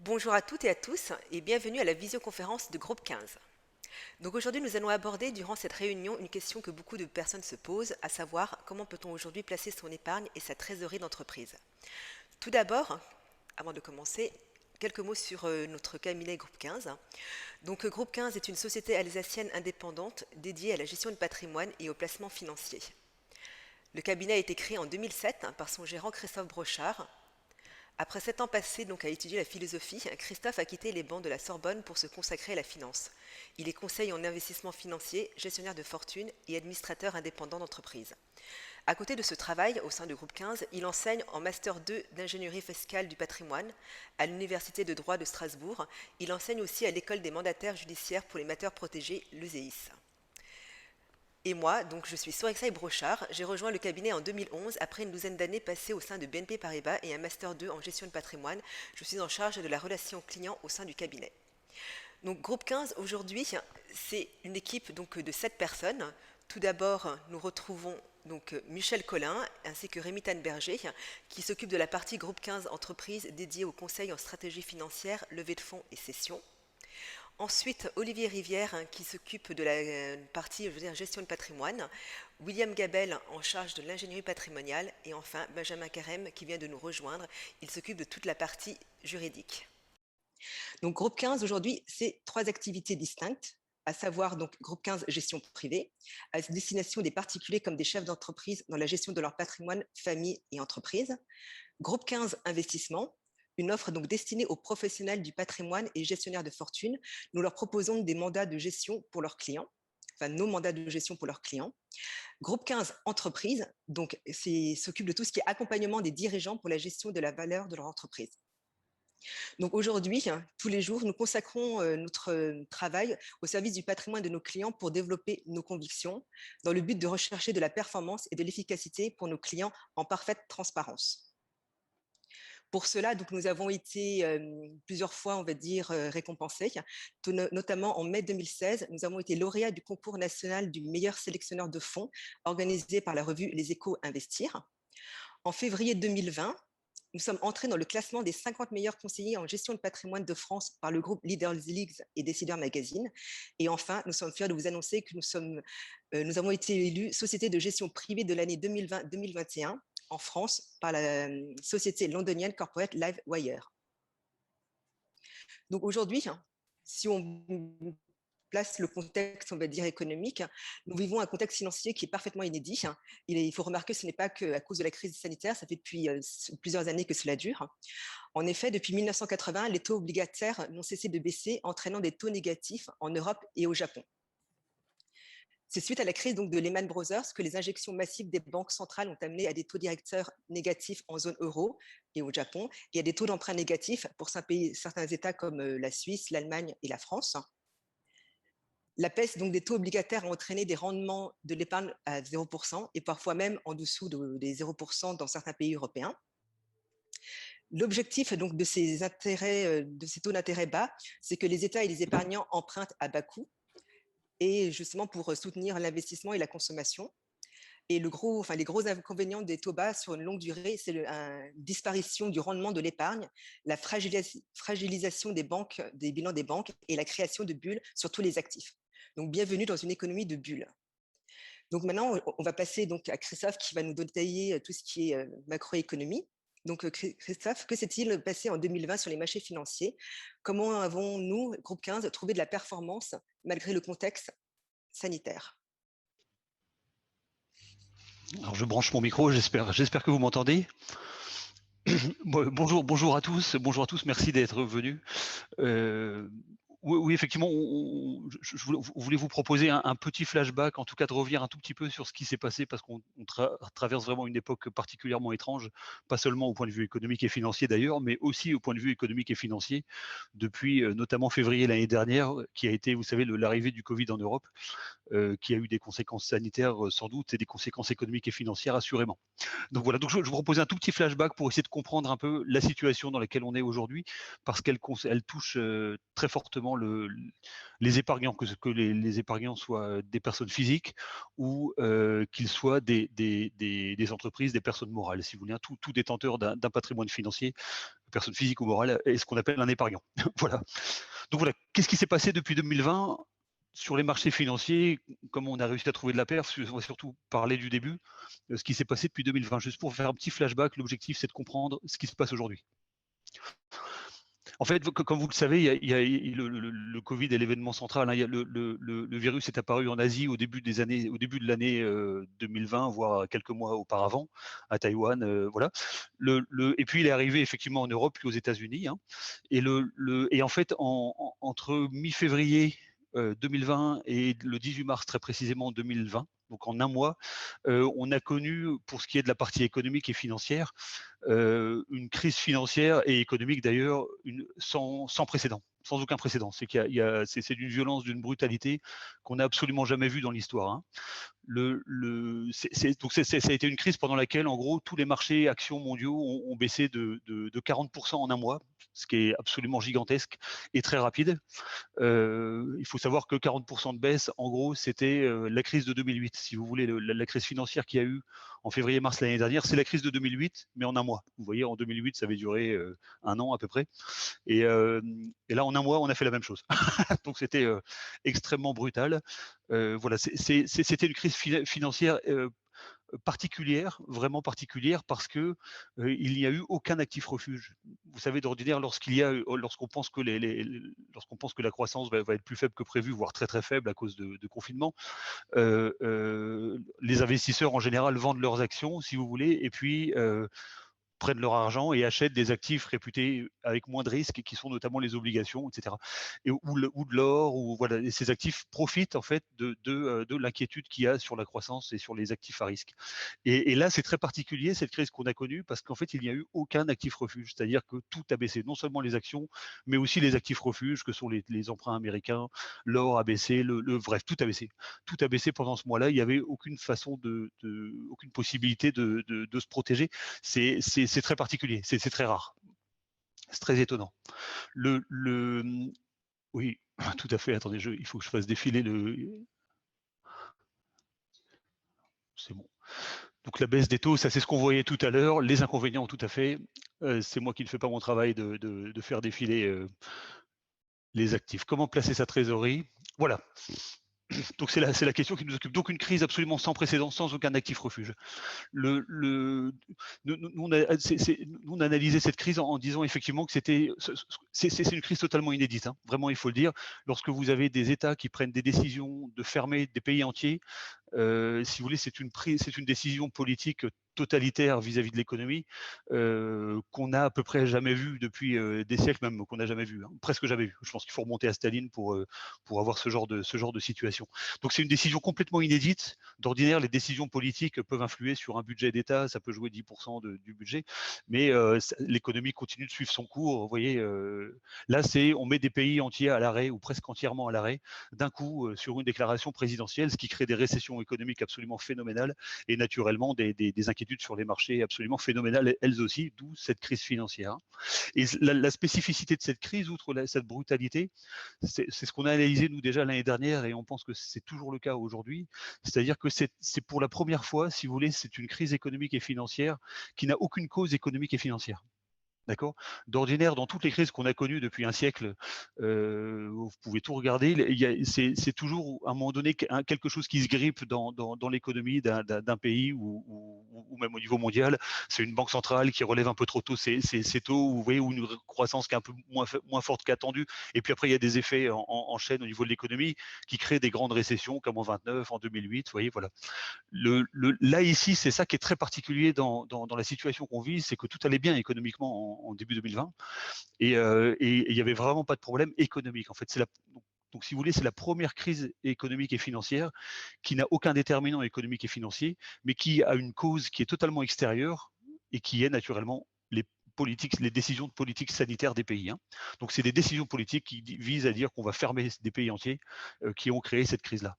Bonjour à toutes et à tous et bienvenue à la visioconférence de Groupe 15. Donc aujourd'hui, nous allons aborder durant cette réunion une question que beaucoup de personnes se posent, à savoir comment peut-on aujourd'hui placer son épargne et sa trésorerie d'entreprise. Tout d'abord, avant de commencer, quelques mots sur notre cabinet Groupe 15. Donc Groupe 15 est une société alsacienne indépendante dédiée à la gestion de patrimoine et au placement financier. Le cabinet a été créé en 2007 par son gérant Christophe Brochard. Après 7 ans passés donc à étudier la philosophie, Christophe a quitté les bancs de la Sorbonne pour se consacrer à la finance. Il est conseiller en investissement financier, gestionnaire de fortune et administrateur indépendant d'entreprise. À côté de ce travail, au sein du groupe 15, il enseigne en Master 2 d'ingénierie fiscale du patrimoine à l'Université de droit de Strasbourg. Il enseigne aussi à l'école des mandataires judiciaires pour les majeurs protégés, l'EUSEIS. Et moi, donc je suis Sorexaï Brochard, j'ai rejoint le cabinet en 2011 après une douzaine d'années passées au sein de BNP Paribas et un Master 2 en gestion de patrimoine. Je suis en charge de la relation client au sein du cabinet. Donc Groupe 15 aujourd'hui, c'est une équipe donc de 7 personnes. Tout d'abord, nous retrouvons donc Michel Collin ainsi que Rémy Tanneberger qui s'occupe de la partie Groupe 15 entreprise dédiée au conseil en stratégie financière, levée de fonds et cession. Ensuite, Olivier Rivière qui s'occupe de la partie gestion de patrimoine, William Gabel en charge de l'ingénierie patrimoniale et enfin Benjamin Carême qui vient de nous rejoindre. Il s'occupe de toute la partie juridique. Donc Groupe 15 aujourd'hui, c'est 3 activités distinctes, à savoir donc Groupe 15 gestion privée, à destination des particuliers comme des chefs d'entreprise dans la gestion de leur patrimoine, famille et entreprise. Groupe 15 investissement, une offre donc destinée aux professionnels du patrimoine et gestionnaires de fortune. Nous leur proposons des mandats de gestion pour leurs clients, enfin nos mandats de gestion pour leurs clients. Groupe 15 entreprise, donc s'occupe de tout ce qui est accompagnement des dirigeants pour la gestion de la valeur de leur entreprise. Donc aujourd'hui, tous les jours, nous consacrons notre travail au service du patrimoine de nos clients pour développer nos convictions dans le but de rechercher de la performance et de l'efficacité pour nos clients en parfaite transparence. Pour cela, donc, nous avons été plusieurs fois, on va dire, récompensés. Notamment en mai 2016, nous avons été lauréats du concours national du meilleur sélectionneur de fonds organisé par la revue Les Échos Investir. En février 2020, nous sommes entrés dans le classement des 50 meilleurs conseillers en gestion de patrimoine de France par le groupe Leaders Leagues et Décideurs Magazine. Et enfin, nous sommes fiers de vous annoncer que nous avons été élus Société de gestion privée de l'année 2020-2021 en France par la société londonienne Corporate Livewire. Donc aujourd'hui, si on place le contexte, on va dire, économique, nous vivons un contexte financier qui est parfaitement inédit. Il faut remarquer que ce n'est pas qu'à cause de la crise sanitaire, ça fait depuis plusieurs années que cela dure. En effet, depuis 1980, les taux obligataires n'ont cessé de baisser, entraînant des taux négatifs en Europe et au Japon. C'est suite à la crise donc, de Lehman Brothers que les injections massives des banques centrales ont amené à des taux directeurs négatifs en zone euro et au Japon, et à des taux d'emprunt négatifs pour certains États comme la Suisse, l'Allemagne et la France. La baisse donc, des taux obligataires a entraîné des rendements de l'épargne à 0% et parfois même en dessous des 0% dans certains pays européens. L'objectif donc, de ces taux d'intérêt bas, c'est que les États et les épargnants empruntent à bas coût et justement pour soutenir l'investissement et la consommation. Et les gros inconvénients des taux bas sur une longue durée, c'est la disparition du rendement de l'épargne, la fragilisation des bilans des banques et la création de bulles sur tous les actifs. Donc, bienvenue dans une économie de bulles. Donc maintenant, on va passer donc à Christophe qui va nous détailler tout ce qui est macroéconomie. Donc Christophe, que s'est-il passé en 2020 sur les marchés financiers? Comment avons-nous, groupe 15, trouvé de la performance malgré le contexte sanitaire? Alors je branche mon micro, j'espère que vous m'entendez. Bonjour à tous, merci d'être venus. Oui, effectivement, je voulais vous proposer un petit flashback, en tout cas de revenir un tout petit peu sur ce qui s'est passé, parce qu'on traverse vraiment une époque particulièrement étrange, pas seulement au point de vue économique et financier d'ailleurs, mais aussi au point de vue économique et financier, depuis notamment février l'année dernière, qui a été, vous savez, l'arrivée du Covid en Europe, qui a eu des conséquences sanitaires sans doute et des conséquences économiques et financières assurément. Donc voilà, donc je vous propose un tout petit flashback pour essayer de comprendre un peu la situation dans laquelle on est aujourd'hui, parce qu'elle touche très fortement les épargnants, que les épargnants soient des personnes physiques ou qu'ils soient des entreprises, des personnes morales, si vous voulez, tout détenteur d'un patrimoine financier personne physique ou morale, est ce qu'on appelle un épargnant. Voilà. Donc voilà, qu'est-ce qui s'est passé depuis 2020 sur les marchés financiers? Comment on a réussi à trouver de la perf? On va surtout parler du début, ce qui s'est passé depuis 2020. Juste pour faire un petit flashback, l'objectif, c'est de comprendre ce qui se passe aujourd'hui. En fait, comme vous le savez, il y a le Covid est l'événement central, hein. Il y a le virus est apparu en Asie au début de l'année 2020, voire quelques mois auparavant, à Taïwan, voilà. Et puis il est arrivé effectivement en Europe puis aux États-Unis, hein. Et en fait, entre mi-février 2020 et le 18 mars très précisément 2020, donc en un mois, on a connu, pour ce qui est de la partie économique et financière, une crise financière et économique d'ailleurs sans précédent, sans aucun précédent. C'est c'est d'une violence, d'une brutalité qu'on n'a absolument jamais vue dans l'histoire, hein. Donc ça a été une crise pendant laquelle, en gros, tous les marchés actions mondiaux ont baissé de 40% en un mois, ce qui est absolument gigantesque et très rapide. Il faut savoir que 40% de baisse, en gros, c'était la crise de 2008. Si vous voulez, la crise financière qu'il y a eu en février-mars l'année dernière, c'est la crise de 2008, mais en un mois. Vous voyez, en 2008, ça avait duré un an à peu près. Et, et là, en un mois, on a fait la même chose. Donc c'était extrêmement brutal. Voilà, c'était une crise financière particulière, vraiment particulière, parce que il n'y a eu aucun actif refuge. Vous savez, d'ordinaire, lorsqu'on pense que lorsqu'on pense que la croissance va être plus faible que prévu, voire très très faible à cause de confinement, les investisseurs en général vendent leurs actions, si vous voulez, et puis prennent leur argent et achètent des actifs réputés avec moins de risques, qui sont notamment les obligations, etc. Ou de l'or, ou voilà. Et ces actifs profitent en fait de l'inquiétude qu'il y a sur la croissance et sur les actifs à risque. Et là, c'est très particulier cette crise qu'on a connue parce qu'en fait, il n'y a eu aucun actif refuge, c'est-à-dire que tout a baissé, non seulement les actions, mais aussi les actifs refuges que sont les emprunts américains, l'or a baissé, bref, tout a baissé. Tout a baissé pendant ce mois-là. Il n'y avait aucune façon aucune possibilité de se protéger. C'est très particulier, c'est très rare, c'est très étonnant. Oui, tout à fait. Attendez, il faut que je fasse défiler c'est bon. Donc la baisse des taux, ça c'est ce qu'on voyait tout à l'heure. Les inconvénients, tout à fait. C'est moi qui ne fais pas mon travail de faire défiler les actifs. Comment placer sa trésorerie? Voilà. Donc c'est la question qui nous occupe. Donc une crise absolument sans précédent, sans aucun actif refuge. Nous, on a analysé cette crise en disant effectivement que c'est une crise totalement inédite, hein. Vraiment, il faut le dire. Lorsque vous avez des États qui prennent des décisions de fermer des pays entiers, si vous voulez, c'est une décision politique totalitaire vis-à-vis de l'économie qu'on n'a à peu près jamais vu depuis des siècles, même qu'on n'a jamais vu, hein, presque jamais vu. Je pense qu'il faut remonter à Staline pour avoir ce genre de situation. Donc c'est une décision complètement inédite. D'ordinaire, les décisions politiques peuvent influer sur un budget d'État, ça peut jouer 10% du budget, mais l'économie continue de suivre son cours. Vous voyez, là, on met des pays entiers à l'arrêt ou presque entièrement à l'arrêt d'un coup sur une déclaration présidentielle, ce qui crée des récessions économiques absolument phénoménales et naturellement des inquiétudes sur les marchés absolument phénoménales elles aussi, d'où cette crise financière. Et la spécificité de cette crise, outre cette brutalité, c'est ce qu'on a analysé nous déjà l'année dernière et on pense que c'est toujours le cas aujourd'hui, c'est-à-dire que c'est pour la première fois, si vous voulez, c'est une crise économique et financière qui n'a aucune cause économique et financière. D'accord. D'ordinaire, dans toutes les crises qu'on a connues depuis un siècle, vous pouvez tout regarder, c'est toujours à un moment donné quelque chose qui se grippe dans l'économie d'un pays ou même au niveau mondial. C'est une banque centrale qui relève un peu trop tôt ses taux, vous voyez, ou une croissance qui est un peu moins forte qu'attendue. Et puis après, il y a des effets en chaîne au niveau de l'économie qui créent des grandes récessions comme en 29, en 2008. Vous voyez, voilà. Là, ici, c'est ça qui est très particulier dans la situation qu'on vit, c'est que tout allait bien économiquement en début 2020 et il n'y avait vraiment pas de problème économique. En fait, donc, si vous voulez, c'est la première crise économique et financière qui n'a aucun déterminant économique et financier, mais qui a une cause qui est totalement extérieure et qui est naturellement les décisions de politique sanitaire des pays, hein. Donc, c'est des décisions politiques qui visent à dire qu'on va fermer des pays entiers qui ont créé cette crise-là.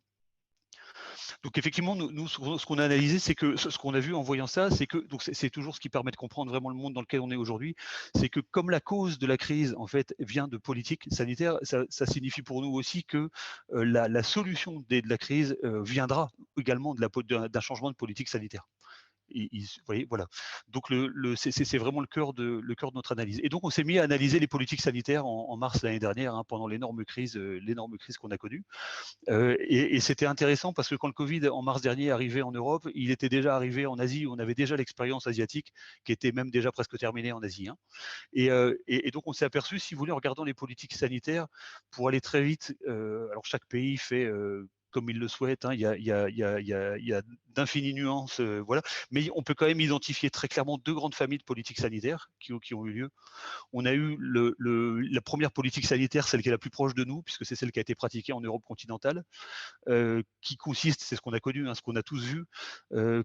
Donc effectivement, nous ce qu'on a analysé, c'est que ce qu'on a vu en voyant ça, c'est que donc c'est toujours ce qui permet de comprendre vraiment le monde dans lequel on est aujourd'hui, c'est que comme la cause de la crise en fait vient de politique sanitaire, ça signifie pour nous aussi que la solution de la crise viendra également d'un changement de politique sanitaire. Vous voyez, voilà. Donc c'est vraiment le cœur de notre analyse. Et donc on s'est mis à analyser les politiques sanitaires en mars l'année dernière, hein, pendant l'énorme crise qu'on a connue. Et c'était intéressant parce que quand le Covid en mars dernier arrivait en Europe, il était déjà arrivé en Asie. On avait déjà l'expérience asiatique qui était même déjà presque terminée en Asie, hein. Et donc on s'est aperçu, si vous voulez, en regardant les politiques sanitaires, pour aller très vite, alors chaque pays fait comme il le souhaite, hein, il y a d'infinies nuances, voilà. Mais on peut quand même identifier très clairement deux grandes familles de politiques sanitaires qui ont eu lieu. On a eu la première politique sanitaire, celle qui est la plus proche de nous, puisque c'est celle qui a été pratiquée en Europe continentale, qui consiste, c'est ce qu'on a connu, hein, ce qu'on a tous vu,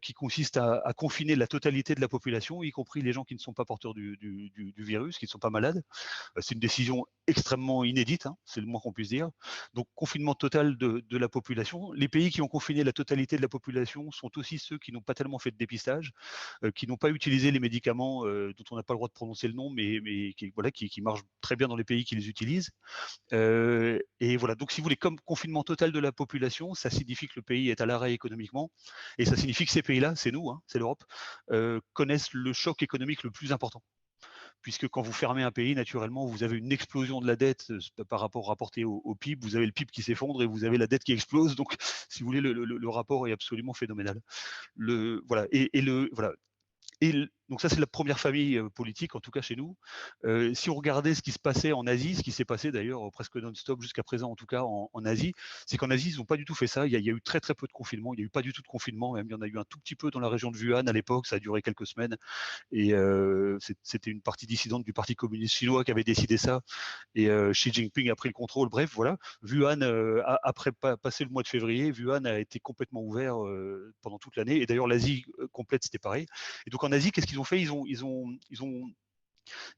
qui consiste à confiner la totalité de la population, y compris les gens qui ne sont pas porteurs du virus, qui ne sont pas malades. C'est une décision extrêmement inédite, hein, c'est le moins qu'on puisse dire. Donc confinement total de la population. Les pays qui ont confiné la totalité de la population sont aussi ceux qui n'ont pas tellement fait de dépistage, qui n'ont pas utilisé les médicaments dont on n'a pas le droit de prononcer le nom, mais qui, voilà, qui marchent très bien dans les pays qui les utilisent. Et voilà, donc si vous voulez, comme confinement total de la population, ça signifie que le pays est à l'arrêt économiquement, et ça signifie que ces pays-là, c'est nous, hein, c'est l'Europe, connaissent le choc économique le plus important. Puisque quand vous fermez un pays, naturellement, vous avez une explosion de la dette par rapport rapporté au PIB, vous avez le PIB qui s'effondre et vous avez la dette qui explose. Donc, si vous voulez, le rapport est absolument phénoménal. Voilà, voilà. Donc ça, c'est la première famille politique, en tout cas chez nous. Si on regardait ce qui se passait en Asie, ce qui s'est passé d'ailleurs presque non-stop jusqu'à présent, en tout cas en Asie, c'est qu'en Asie, ils n'ont pas du tout fait ça. Il y a eu très très peu de confinement. Il n'y a eu pas du tout de confinement. Même il y en a eu un tout petit peu dans la région de Wuhan à l'époque. Ça a duré quelques semaines. Et c'était une partie dissidente du Parti communiste chinois qui avait décidé ça. Et Xi Jinping a pris le contrôle. Bref, voilà. Wuhan, après passer le mois de février, Wuhan a été complètement ouvert pendant toute l'année. Et d'ailleurs, l'Asie complète, c'était pareil. Et donc en Asie, qu'est-ce qu'ils ont fait ils ont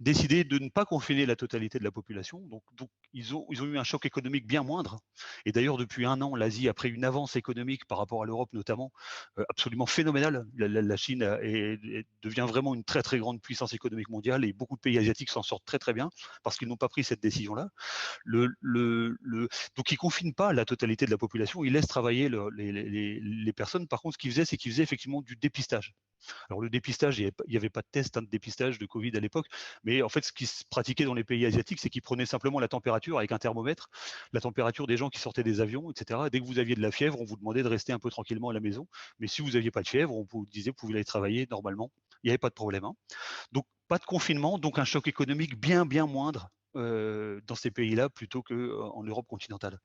décidé de ne pas confiner la totalité de la population. Donc ils ont eu un choc économique bien moindre. Et d'ailleurs, depuis un an, l'Asie a pris une avance économique par rapport à l'Europe notamment, absolument phénoménale. La Chine devient vraiment une très très grande puissance économique mondiale et beaucoup de pays asiatiques s'en sortent très très bien parce qu'ils n'ont pas pris cette décision-là. Donc ils ne confinent pas la totalité de la population, ils laissent travailler les personnes. Par contre, ce qu'ils faisaient, c'est qu'ils faisaient effectivement du dépistage. Alors le dépistage, il n'y avait pas de test, hein, de dépistage de Covid à l'époque, mais en fait ce qui se pratiquait dans les pays asiatiques, c'est qu'ils prenaient simplement la température avec un thermomètre, la température des gens qui sortaient des avions, etc. Dès que vous aviez de la fièvre, on vous demandait de rester un peu tranquillement à la maison, mais si vous n'aviez pas de fièvre, on vous disait que vous pouvez aller travailler normalement, il n'y avait pas de problème, hein. Donc pas de confinement, donc un choc économique bien bien moindre dans ces pays-là plutôt qu'en Europe continentale.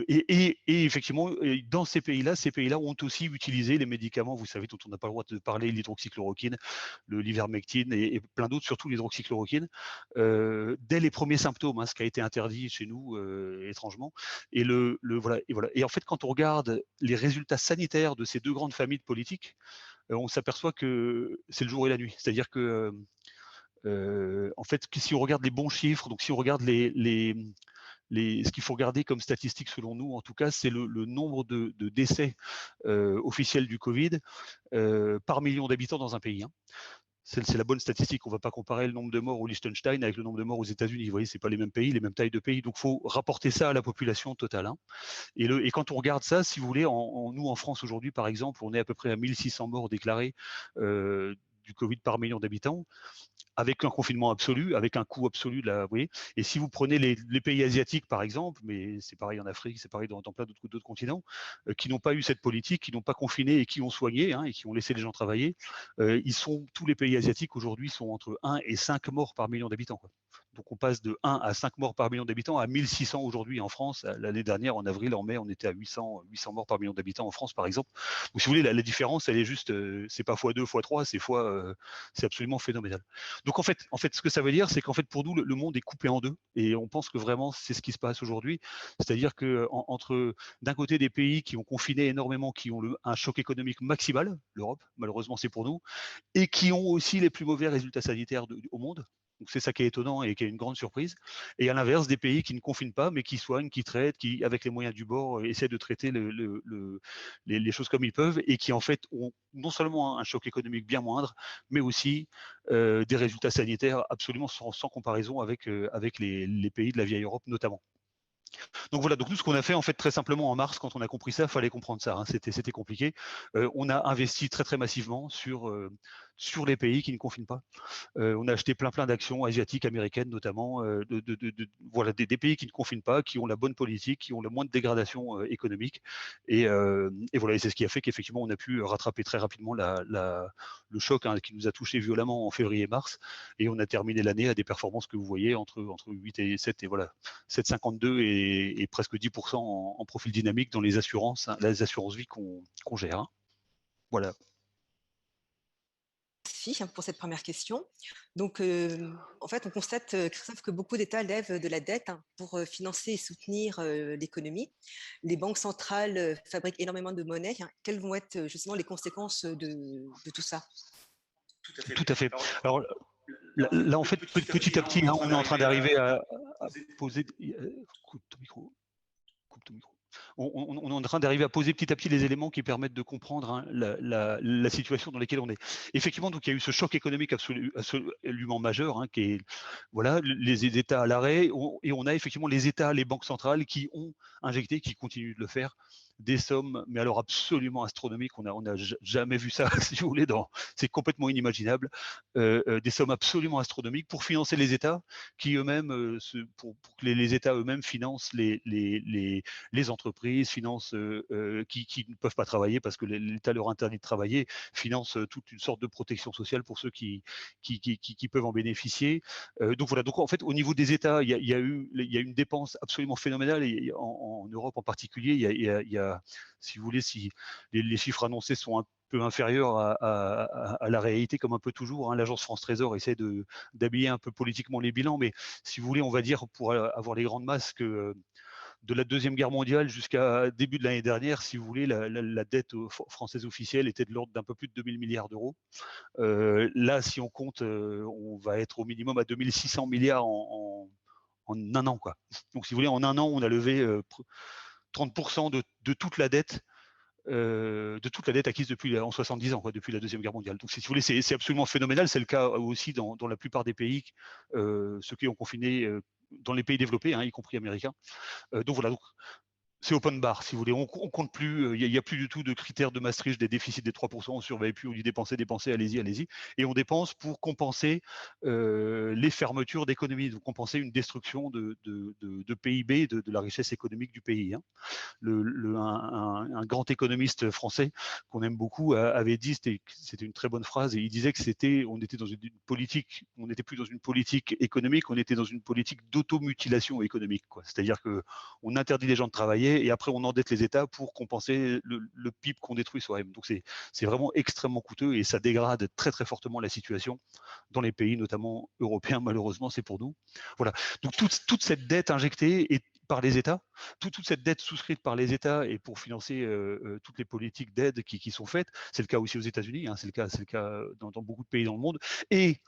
Et effectivement, dans ces pays-là ont aussi utilisé les médicaments, vous savez, dont on n'a pas le droit de parler, l'hydroxychloroquine, l'ivermectine et plein d'autres, surtout l'hydroxychloroquine, dès les premiers symptômes, hein, ce qui a été interdit chez nous étrangement. Voilà, et voilà. Et en fait, quand on regarde les résultats sanitaires de ces deux grandes familles de politiques, on s'aperçoit que c'est le jour et la nuit. C'est-à-dire que en fait, si on regarde les bons chiffres, donc si on regarde ce qu'il faut regarder comme statistique selon nous, en tout cas, c'est le nombre de décès officiels du Covid par million d'habitants dans un pays, hein. C'est la bonne statistique. On ne va pas comparer le nombre de morts au Liechtenstein avec le nombre de morts aux États-Unis. Vous voyez, c'est pas les mêmes pays, les mêmes tailles de pays. Donc, il faut rapporter ça à la population totale, hein. Et quand on regarde ça, si vous voulez, nous en France aujourd'hui, par exemple, on est à peu près à 1600 morts déclarés du Covid par million d'habitants, avec un confinement absolu, avec un coût absolu de la, vous voyez. Et si vous prenez les pays asiatiques, par exemple, mais c'est pareil en Afrique, c'est pareil dans plein d'autres continents, qui n'ont pas eu cette politique, qui n'ont pas confiné et qui ont soigné, hein, et qui ont laissé les gens travailler, tous les pays asiatiques aujourd'hui sont entre 1 et 5 morts par million d'habitants, quoi. Donc on passe de 1 à 5 morts par million d'habitants à 1600 aujourd'hui en France. L'année dernière, en avril, en mai, on était à 800 morts par million d'habitants en France, par exemple. Donc si vous voulez, la différence, elle est juste, c'est pas x2, x3, c'est absolument phénoménal. Donc en fait, ce que ça veut dire, c'est qu'en fait pour nous le monde est coupé en deux, et on pense que vraiment c'est ce qui se passe aujourd'hui. C'est-à-dire que entre d'un côté des pays qui ont confiné énormément, qui ont un choc économique maximal, l'Europe, malheureusement c'est pour nous, et qui ont aussi les plus mauvais résultats sanitaires au monde. Donc c'est ça qui est étonnant et qui est une grande surprise. Et à l'inverse, des pays qui ne confinent pas, mais qui soignent, qui traitent, qui, avec les moyens du bord, essaient de traiter les choses comme ils peuvent, et qui en fait ont non seulement un choc économique bien moindre, mais aussi des résultats sanitaires absolument sans comparaison avec les pays de la vieille Europe notamment. Donc voilà, donc nous ce qu'on a fait en fait très simplement en mars, quand on a compris ça, il fallait comprendre ça, hein, c'était compliqué. On a investi très très massivement sur les pays qui ne confinent pas. On a acheté plein d'actions asiatiques, américaines notamment, voilà, des pays qui ne confinent pas, qui ont la bonne politique, qui ont le moins de dégradation économique. Et voilà, et c'est ce qui a fait qu'effectivement on a pu rattraper très rapidement le choc, hein, qui nous a touché violemment en février-mars. Et on a terminé l'année à des performances que vous voyez entre 8 et 7, et voilà, 7,52 et presque 10% en profil dynamique dans les assurances, hein, les assurances vie qu'on gère, hein. Voilà. Merci pour cette première question. Donc, en fait, on constate, Christophe, que beaucoup d'États lèvent de la dette, hein, pour financer et soutenir l'économie. Les banques centrales fabriquent énormément de monnaie, hein. Quelles vont être justement les conséquences de tout ça? Tout à fait. Alors là, en fait, petit à petit, hein, on est en train d'arriver à poser. Coupe ton micro. Coupe ton micro. On est en train d'arriver à poser petit à petit les éléments qui permettent de comprendre, hein, la situation dans laquelle on est. Effectivement, donc il y a eu ce choc économique absolument majeur, hein, qui est, voilà, les États à l'arrêt, et on a effectivement les États, les banques centrales qui ont injecté, qui continuent de le faire, des sommes, mais alors absolument astronomiques. On a jamais vu ça, si vous voulez, c'est complètement inimaginable. Des sommes absolument astronomiques pour financer les États, qui eux-mêmes, pour que les États eux-mêmes financent les entreprises, financent qui ne peuvent pas travailler parce que l'État leur interdit de travailler, financent toute une sorte de protection sociale pour ceux qui peuvent en bénéficier. Donc voilà, donc en fait au niveau des États, il y a eu une dépense absolument phénoménale, et en Europe en particulier, il y a si vous voulez, si les chiffres annoncés sont un peu inférieurs à la réalité, comme un peu toujours, hein. L'agence France Trésor essaie d'habiller un peu politiquement les bilans, mais si vous voulez, on va dire, pour avoir les grandes masses, que de la Deuxième Guerre mondiale jusqu'à début de l'année dernière, si vous voulez, la dette française officielle était de l'ordre d'un peu plus de 2000 milliards d'euros. Là, si on compte, on va être au minimum à 2600 milliards en un an, quoi. Donc, si vous voulez, en un an, on a levé 30% de toute la dette, acquise en 70 ans, quoi, depuis la Deuxième Guerre mondiale. Donc, si vous voulez, c'est absolument phénoménal. C'est le cas aussi dans la plupart des pays, ceux qui ont confiné, dans les pays développés, hein, y compris américains. Donc voilà, donc, c'est open bar, si vous voulez. On compte plus, il n'y a plus du tout de critères de Maastricht, des déficits des 3%, on ne surveille plus, on dit dépenser, allez-y. Et on dépense pour compenser les fermetures d'économies, donc compenser une destruction de PIB, de la richesse économique du pays, hein. Un grand économiste français qu'on aime beaucoup avait dit, c'était une très bonne phrase, et il disait que on était dans une politique, on n'était plus dans une politique économique, on était dans une politique d'automutilation économique, quoi. C'est-à-dire que on interdit les gens de travailler et après on endette les États pour compenser le PIB qu'on détruit soi-même. Donc c'est vraiment extrêmement coûteux et ça dégrade très très fortement la situation dans les pays, notamment européens. Malheureusement, c'est pour nous. Voilà. Donc toute cette dette injectée par les États, toute cette dette souscrite par les États et pour financer toutes les politiques d'aide qui sont faites, c'est le cas aussi aux États-Unis, hein, c'est le cas dans beaucoup de pays dans le monde, et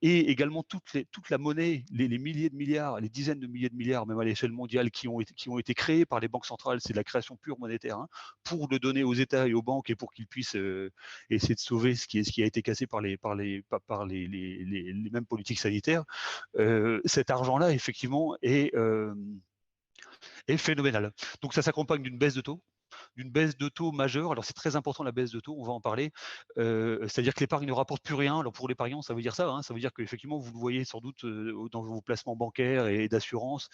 également toute la monnaie, les milliers de milliards, les dizaines de milliers de milliards, même à l'échelle mondiale, qui ont été créés par les banques centrales. C'est de la création pure monétaire, hein, pour le donner aux États et aux banques et pour qu'ils puissent essayer de sauver ce qui a été cassé par les mêmes politiques sanitaires. Cet argent-là, effectivement, est phénoménal. Donc ça s'accompagne d'une baisse de taux majeure. Alors c'est très important, la baisse de taux, on va en parler. C'est-à-dire que l'épargne ne rapporte plus rien. Alors pour l'épargnant, ça veut dire ça, hein, ça veut dire qu'effectivement, vous le voyez sans doute dans vos placements bancaires et d'assurance,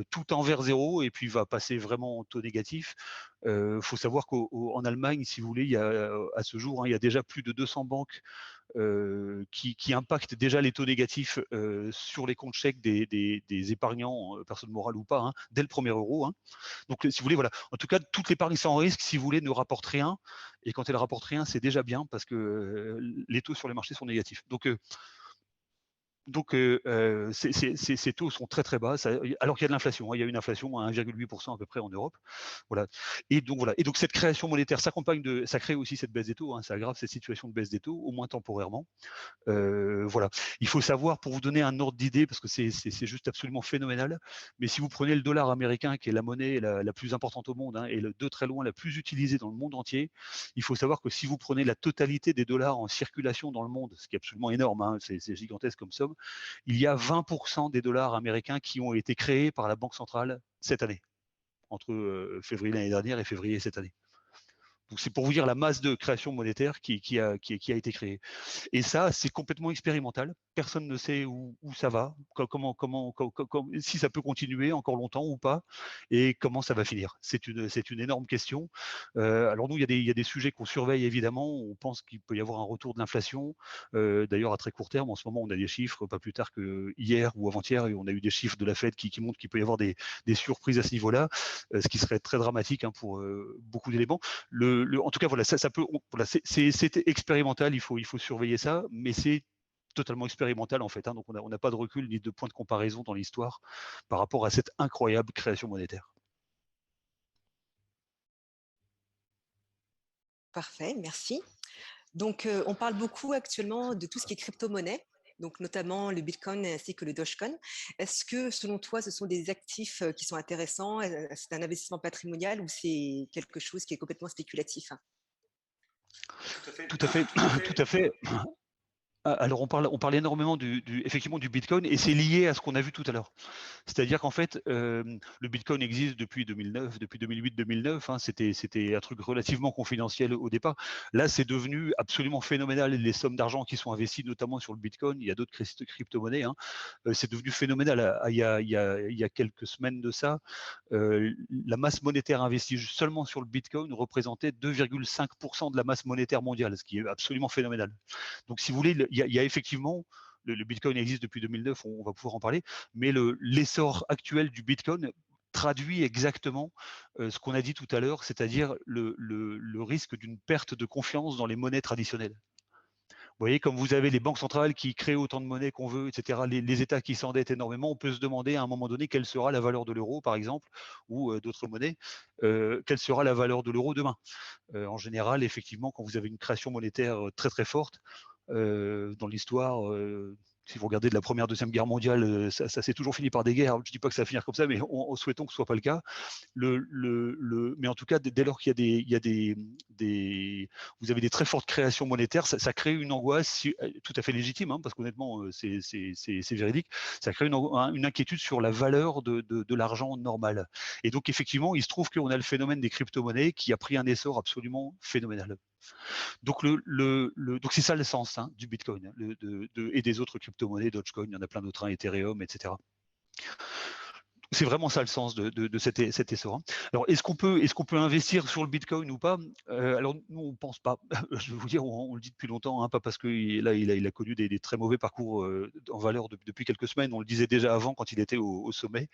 tout en vers zéro, et puis va passer vraiment en taux négatif. Faut savoir qu'en Allemagne, si vous voulez, il y a, à ce jour, hein, il y a déjà plus de 200 banques qui impactent déjà les taux négatifs sur les comptes chèques des épargnants, personnes morales ou pas, hein, dès le premier euro, hein. Donc, si vous voulez, voilà. En tout cas, toute l'épargne sans risque, si vous voulez, ne rapporte rien. Et quand elle rapporte rien, c'est déjà bien parce que les taux sur les marchés sont négatifs. Donc, ces taux sont très très bas, alors qu'il y a de l'inflation, hein. Il y a une inflation à 1,8% à peu près en Europe. Voilà. Et donc cette création monétaire s'accompagne ça crée aussi cette baisse des taux, hein. Ça aggrave cette situation de baisse des taux, au moins temporairement. Voilà. Il faut savoir, pour vous donner un ordre d'idée, parce que c'est juste absolument phénoménal, mais si vous prenez le dollar américain, qui est la monnaie la plus importante au monde, hein, et de très loin la plus utilisée dans le monde entier, il faut savoir que si vous prenez la totalité des dollars en circulation dans le monde, ce qui est absolument énorme, hein, c'est gigantesque comme somme, Ethereum, il y a 20% des dollars américains qui ont été créés par la Banque centrale cette année, entre février l'année dernière et février cette année. Donc c'est pour vous dire la masse de création monétaire qui a été créée. Et ça, c'est complètement expérimental. Personne ne sait où ça va, si ça peut continuer encore longtemps ou pas, et comment ça va finir. C'est une énorme question. Alors nous, il y a des sujets qu'on surveille évidemment. On pense qu'il peut y avoir un retour de l'inflation. D'ailleurs, à très court terme, en ce moment, on a des chiffres, pas plus tard que hier ou avant-hier, et on a eu des chiffres de la Fed qui montrent qu'il peut y avoir des surprises à ce niveau-là, ce qui serait très dramatique pour beaucoup d'éléments. En tout cas, voilà, ça peut, voilà, c'est expérimental, il faut surveiller ça, mais c'est totalement expérimental en fait. Donc on n'a pas de recul ni de point de comparaison dans l'histoire par rapport à cette incroyable création monétaire. Parfait, merci. Donc, on parle beaucoup actuellement de tout ce qui est crypto-monnaie, donc notamment le Bitcoin ainsi que le Dogecoin. Est-ce que, selon toi, ce sont des actifs qui sont intéressants? C'est un investissement patrimonial ou c'est quelque chose qui est complètement spéculatif? Tout à fait, tout à fait. Alors on parle énormément effectivement du Bitcoin, et c'est lié à ce qu'on a vu tout à l'heure. C'est-à-dire qu'en fait, le Bitcoin existe depuis 2009, depuis 2008-2009. C'était un truc relativement confidentiel au départ. Là, c'est devenu absolument phénoménal. Les sommes d'argent qui sont investies, notamment sur le Bitcoin, il y a d'autres crypto-monnaies. C'est devenu phénoménal. Il y a quelques semaines de ça, la masse monétaire investie seulement sur le Bitcoin représentait 2,5% de la masse monétaire mondiale, ce qui est absolument phénoménal. Donc, si vous voulez, il y a effectivement, le Bitcoin existe depuis 2009, on va pouvoir en parler, mais l'essor actuel du Bitcoin traduit exactement ce qu'on a dit tout à l'heure, c'est-à-dire le risque d'une perte de confiance dans les monnaies traditionnelles. Vous voyez, comme vous avez les banques centrales qui créent autant de monnaie qu'on veut, etc., les États qui s'endettent énormément, on peut se demander à un moment donné quelle sera la valeur de l'euro, par exemple, ou d'autres monnaies, quelle sera la valeur de l'euro demain. En général, effectivement, quand vous avez une création monétaire très très forte, dans l'histoire, si vous regardez de la Première, Deuxième Guerre mondiale, ça s'est toujours fini par des guerres. Je ne dis pas que ça va finir comme ça, mais souhaitons que ce ne soit pas le cas. Mais en tout cas, dès lors qu'il y a vous avez des très fortes créations monétaires, ça crée une angoisse tout à fait légitime, parce qu'honnêtement, c'est véridique. Ça crée une inquiétude sur la valeur de l'argent normal. Et donc, effectivement, il se trouve qu'on a le phénomène des crypto-monnaies qui a pris un essor absolument phénoménal. Donc, donc c'est ça le sens du Bitcoin et des autres crypto-monnaies, Dogecoin, il y en a plein d'autres, Ethereum, etc. C'est vraiment ça le sens de cet essor. Alors, est-ce qu'on peut investir sur le Bitcoin ou pas? Alors, nous, on ne pense pas. Je vais vous dire, on le dit depuis longtemps, pas parce que là, il a connu des très mauvais parcours en valeur depuis quelques semaines. On le disait déjà avant quand il était au sommet.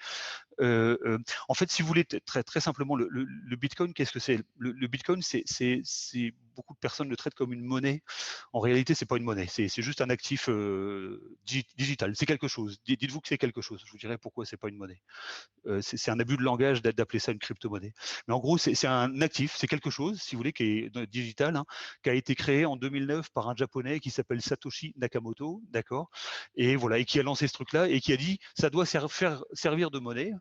En fait, si vous voulez, très, très simplement, le Bitcoin, qu'est-ce que c'est? Le Bitcoin, beaucoup de personnes le traitent comme une monnaie. En réalité, c'est pas une monnaie, c'est juste un actif digital. C'est quelque chose. Dites-vous que c'est quelque chose. Je vous dirai pourquoi c'est pas une monnaie. C'est un abus de langage d'appeler ça une crypto-monnaie. Mais en gros, c'est un actif, c'est quelque chose, si vous voulez, qui est digital, qui a été créé en 2009 par un Japonais qui s'appelle Satoshi Nakamoto, d'accord, et voilà, et qui a lancé ce truc-là et qui a dit ça doit servir de monnaie.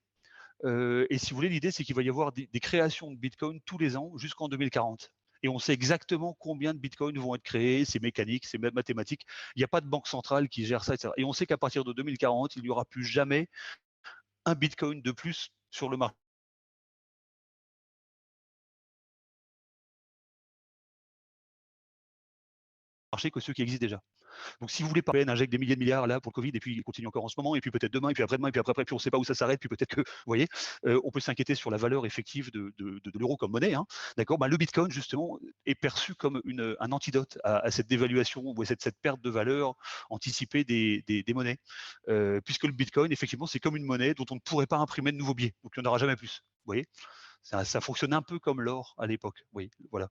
Et si vous voulez, l'idée, c'est qu'il va y avoir des créations de Bitcoin tous les ans jusqu'en 2040. Et on sait exactement combien de bitcoins vont être créés, c'est mécanique, c'est mathématique. Il n'y a pas de banque centrale qui gère ça, etc. Et on sait qu'à partir de 2040, il n'y aura plus jamais un bitcoin de plus sur le marché que ceux qui existent déjà. Donc, si vous voulez, par injecte des milliers de milliards là pour le Covid, et puis il continue encore en ce moment, et puis peut-être demain, et puis après-demain, et puis après, puis on ne sait pas où ça s'arrête, puis peut-être que, vous voyez, on peut s'inquiéter sur la valeur effective de l'euro comme monnaie. D'accord, le Bitcoin, justement, est perçu comme un antidote à cette dévaluation ou à cette perte de valeur anticipée des monnaies. Puisque le Bitcoin, effectivement, c'est comme une monnaie dont on ne pourrait pas imprimer de nouveaux billets. Donc, il n'y en aura jamais plus. Vous voyez, ça fonctionne un peu comme l'or à l'époque. Oui, voilà.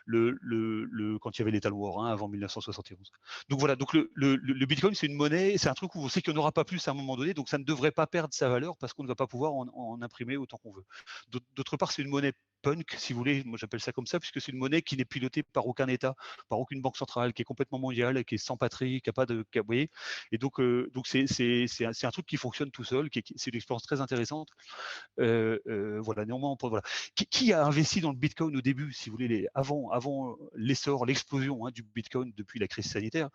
Quand il y avait les talons avant 1971. Donc voilà, donc le Bitcoin, c'est une monnaie, c'est un truc où on sait qu'il n'y en aura pas plus à un moment donné, donc ça ne devrait pas perdre sa valeur parce qu'on ne va pas pouvoir en imprimer autant qu'on veut. D'autre part, c'est une monnaie punk, si vous voulez, moi j'appelle ça comme ça, puisque c'est une monnaie qui n'est pilotée par aucun État, par aucune banque centrale, qui est complètement mondiale, qui est sans patrie, qui n'a pas de... Vous voyez, et donc c'est un truc qui fonctionne tout seul, c'est une expérience très intéressante. Voilà, néanmoins, voilà. Qui a investi dans le Bitcoin au début, si vous voulez, avant l'essor, l'explosion du Bitcoin depuis la crise sanitaire?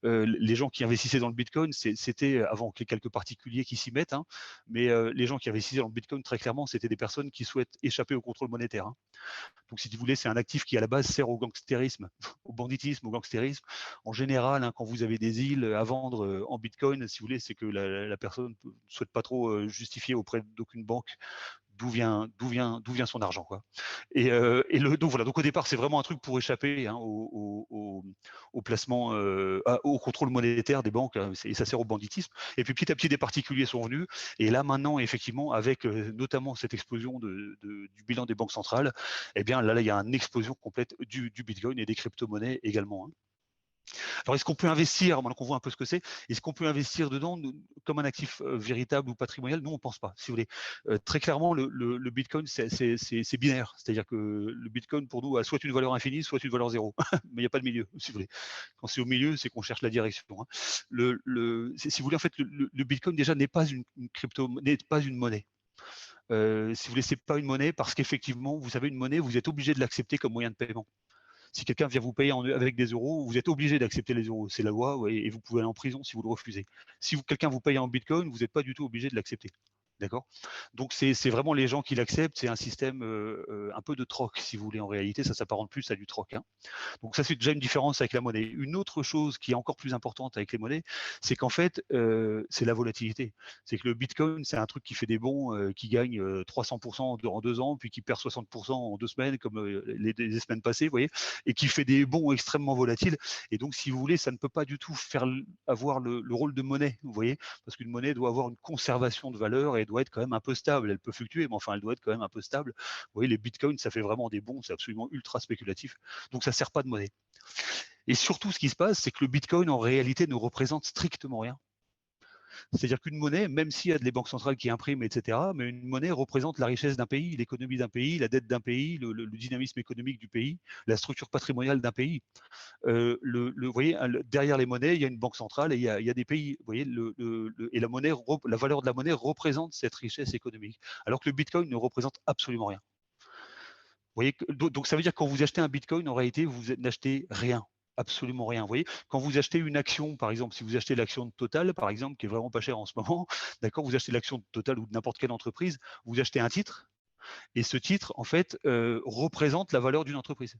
Les gens qui investissaient dans le Bitcoin, c'était avant qu'il y ait quelques particuliers qui s'y mettent, mais les gens qui investissaient dans le Bitcoin, très clairement, c'était des personnes qui souhaitent échapper au contrôle monétaire. Donc, si vous voulez, c'est un actif qui, à la base, sert au gangstérisme, au banditisme, au gangstérisme. En général, quand vous avez des îles à vendre en Bitcoin, si vous voulez, c'est que la personne ne souhaite pas trop justifier auprès d'aucune banque d'où vient son argent, quoi. Donc voilà, donc au départ c'est vraiment un truc pour échapper au placement, au contrôle monétaire des banques, et ça sert au banditisme. Et puis petit à petit des particuliers sont venus, et là maintenant effectivement avec notamment cette explosion du bilan des banques centrales, eh bien là il y a une explosion complète du Bitcoin et des crypto-monnaies également. Alors, est-ce qu'on peut investir, maintenant qu'on voit un peu ce que c'est, est-ce qu'on peut investir dedans comme un actif véritable ou patrimonial? Nous, on ne pense pas, si vous voulez. Très clairement, le Bitcoin, c'est binaire. C'est-à-dire que le Bitcoin, pour nous, a soit une valeur infinie, soit une valeur zéro. Mais il n'y a pas de milieu, si vous voulez. Quand c'est au milieu, c'est qu'on cherche la direction. Si vous voulez, en fait, le Bitcoin, déjà, n'est pas une crypto, n'est pas une monnaie. Si vous voulez, c'est pas une monnaie parce qu'effectivement, vous avez une monnaie, vous êtes obligé de l'accepter comme moyen de paiement. Si quelqu'un vient vous payer avec des euros, vous êtes obligé d'accepter les euros. C'est la loi, ouais, et vous pouvez aller en prison si vous le refusez. Si quelqu'un vous paye en Bitcoin, vous n'êtes pas du tout obligé de l'accepter. D'accord? Donc, c'est vraiment les gens qui l'acceptent. C'est un système un peu de troc, si vous voulez. En réalité, ça s'apparente plus à du troc. Donc ça, c'est déjà une différence avec la monnaie. Une autre chose qui est encore plus importante avec les monnaies, c'est qu'en fait, c'est la volatilité. C'est que le Bitcoin, c'est un truc qui fait des bons, qui gagne 300% en 2 ans, puis qui perd 60% en 2 semaines, comme les semaines passées, vous voyez, et qui fait des bons extrêmement volatiles. Et donc, si vous voulez, ça ne peut pas du tout avoir le rôle de monnaie, vous voyez, parce qu'une monnaie doit avoir une conservation de valeur et doit être quand même un peu stable. Elle peut fluctuer, mais enfin, elle doit être quand même un peu stable. Vous voyez, les Bitcoins, ça fait vraiment des bons, c'est absolument ultra spéculatif. Donc, ça ne sert pas de monnaie. Et surtout, ce qui se passe, c'est que le Bitcoin, en réalité, ne représente strictement rien. C'est-à-dire qu'une monnaie, même s'il y a des banques centrales qui impriment, etc., mais une monnaie représente la richesse d'un pays, l'économie d'un pays, la dette d'un pays, le dynamisme économique du pays, la structure patrimoniale d'un pays. Vous voyez, derrière les monnaies, il y a une banque centrale et il y a des pays. Vous voyez, et la valeur de la monnaie représente cette richesse économique, alors que le Bitcoin ne représente absolument rien. Vous voyez, donc ça veut dire que quand vous achetez un Bitcoin, en réalité, vous n'achetez rien. Absolument rien. Vous voyez, quand vous achetez une action, par exemple, si vous achetez l'action de Total, par exemple, qui est vraiment pas chère en ce moment, d'accord, vous achetez l'action de Total ou de n'importe quelle entreprise, vous achetez un titre, et ce titre, en fait, représente la valeur d'une entreprise.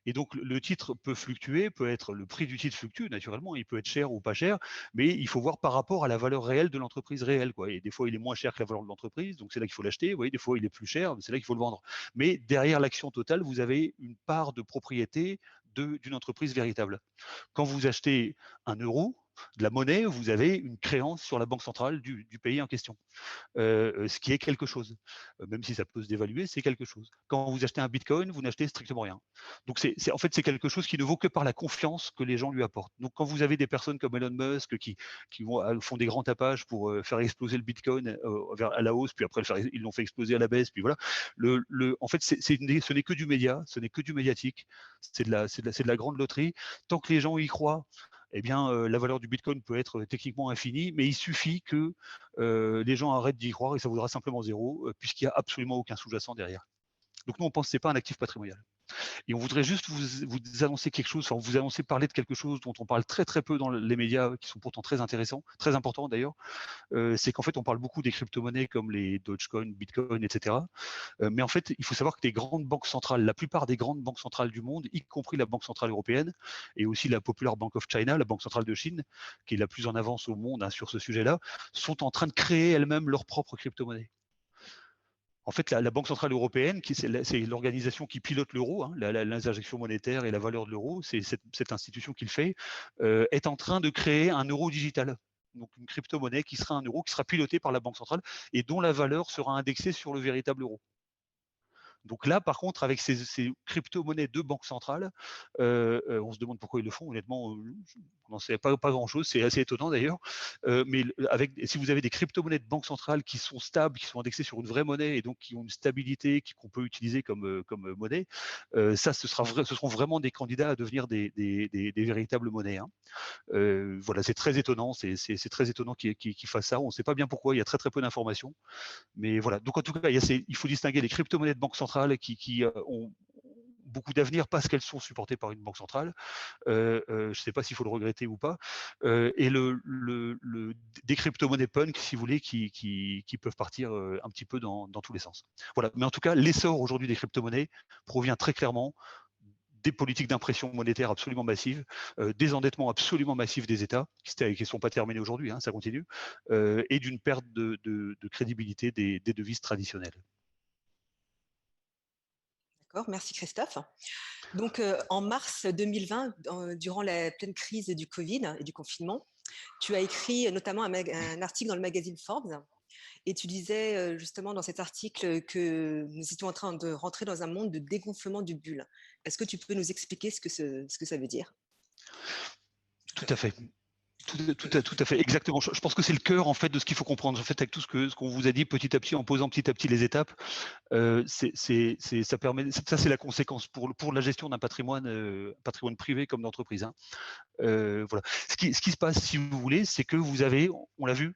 Et donc, le titre peut fluctuer, le prix du titre fluctue naturellement, il peut être cher ou pas cher, mais il faut voir par rapport à la valeur réelle de l'entreprise réelle, quoi. Et des fois, il est moins cher que la valeur de l'entreprise, donc c'est là qu'il faut l'acheter. Vous voyez, des fois, il est plus cher, c'est là qu'il faut le vendre. Mais derrière l'action totale, vous avez une part de propriété d'une entreprise véritable. Quand vous achetez un euro, de la monnaie, vous avez une créance sur la banque centrale du pays en question. Ce qui est quelque chose. Même si ça peut se dévaluer, c'est quelque chose. Quand vous achetez un Bitcoin, vous n'achetez strictement rien. Donc, en fait, c'est quelque chose qui ne vaut que par la confiance que les gens lui apportent. Donc, quand vous avez des personnes comme Elon Musk qui font des grands tapages pour faire exploser le Bitcoin à la hausse, puis après ils l'ont fait exploser à la baisse, puis voilà. En fait, ce n'est que du média, ce n'est que du médiatique, c'est de la grande loterie. Tant que les gens y croient, eh bien, la valeur du Bitcoin peut être techniquement infinie, mais il suffit que les gens arrêtent d'y croire et ça vaudra simplement zéro, puisqu'il n'y a absolument aucun sous-jacent derrière. Donc nous, on pense que ce n'est pas un actif patrimonial. Et on voudrait juste vous annoncer quelque chose, enfin parler de quelque chose dont on parle très très peu dans les médias, qui sont pourtant très intéressants, très importants d'ailleurs. C'est qu'en fait, on parle beaucoup des crypto-monnaies comme les Dogecoin, Bitcoin, etc. Mais en fait, il faut savoir que les grandes banques centrales, la plupart des grandes banques centrales du monde, y compris la Banque centrale européenne et aussi la Popular Bank of China, la banque centrale de Chine, qui est la plus en avance au monde sur ce sujet-là, sont en train de créer elles-mêmes leur propre crypto-monnaie. En fait, la Banque centrale européenne, c'est l'organisation qui pilote l'euro, les injections monétaires et la valeur de l'euro, c'est cette institution qui le fait, est en train de créer un euro digital. Donc une crypto-monnaie qui sera un euro, qui sera pilotée par la Banque centrale et dont la valeur sera indexée sur le véritable euro. Donc là, par contre, avec ces crypto-monnaies de banque centrale, on se demande pourquoi ils le font. Honnêtement, on n'en sait pas grand-chose. C'est assez étonnant d'ailleurs. Mais si vous avez des crypto-monnaies de banque centrale qui sont stables, qui sont indexées sur une vraie monnaie et donc qui ont une stabilité qu'on peut utiliser comme monnaie, ça, ce seront vraiment des candidats à devenir des véritables monnaies, hein. Voilà, c'est très étonnant. C'est très étonnant qu'ils fassent ça. On ne sait pas bien pourquoi. Il y a très peu d'informations. Mais voilà, donc en tout cas, il faut distinguer les crypto-monnaies de banque centrale qui ont beaucoup d'avenir parce qu'elles sont supportées par une banque centrale. Je ne sais pas s'il faut le regretter ou pas. Et des crypto-monnaies punk, si vous voulez, qui peuvent partir un petit peu dans tous les sens. Voilà. Mais en tout cas, l'essor aujourd'hui des crypto-monnaies provient très clairement des politiques d'impression monétaire absolument massives, des endettements absolument massifs des États, qui ne sont pas terminés aujourd'hui, hein, ça continue, et d'une perte de crédibilité des devises traditionnelles. D'accord, merci Christophe. Donc, en mars 2020, durant la pleine crise du Covid et du confinement, tu as écrit notamment un article dans le magazine Forbes et tu disais justement dans cet article que nous étions en train de rentrer dans un monde de dégonflement du bulle. Est-ce que tu peux nous expliquer ce que ça veut dire? Tout à fait. Tout à fait, exactement. Je pense que c'est le cœur en fait de ce qu'il faut comprendre. En fait, avec tout ce qu'on vous a dit petit à petit, en posant petit à petit les étapes, ça permet. Ça, c'est la conséquence pour la gestion d'un patrimoine privé comme d'entreprise, hein. Voilà. Ce qui se passe, si vous voulez, c'est que vous avez, on l'a vu,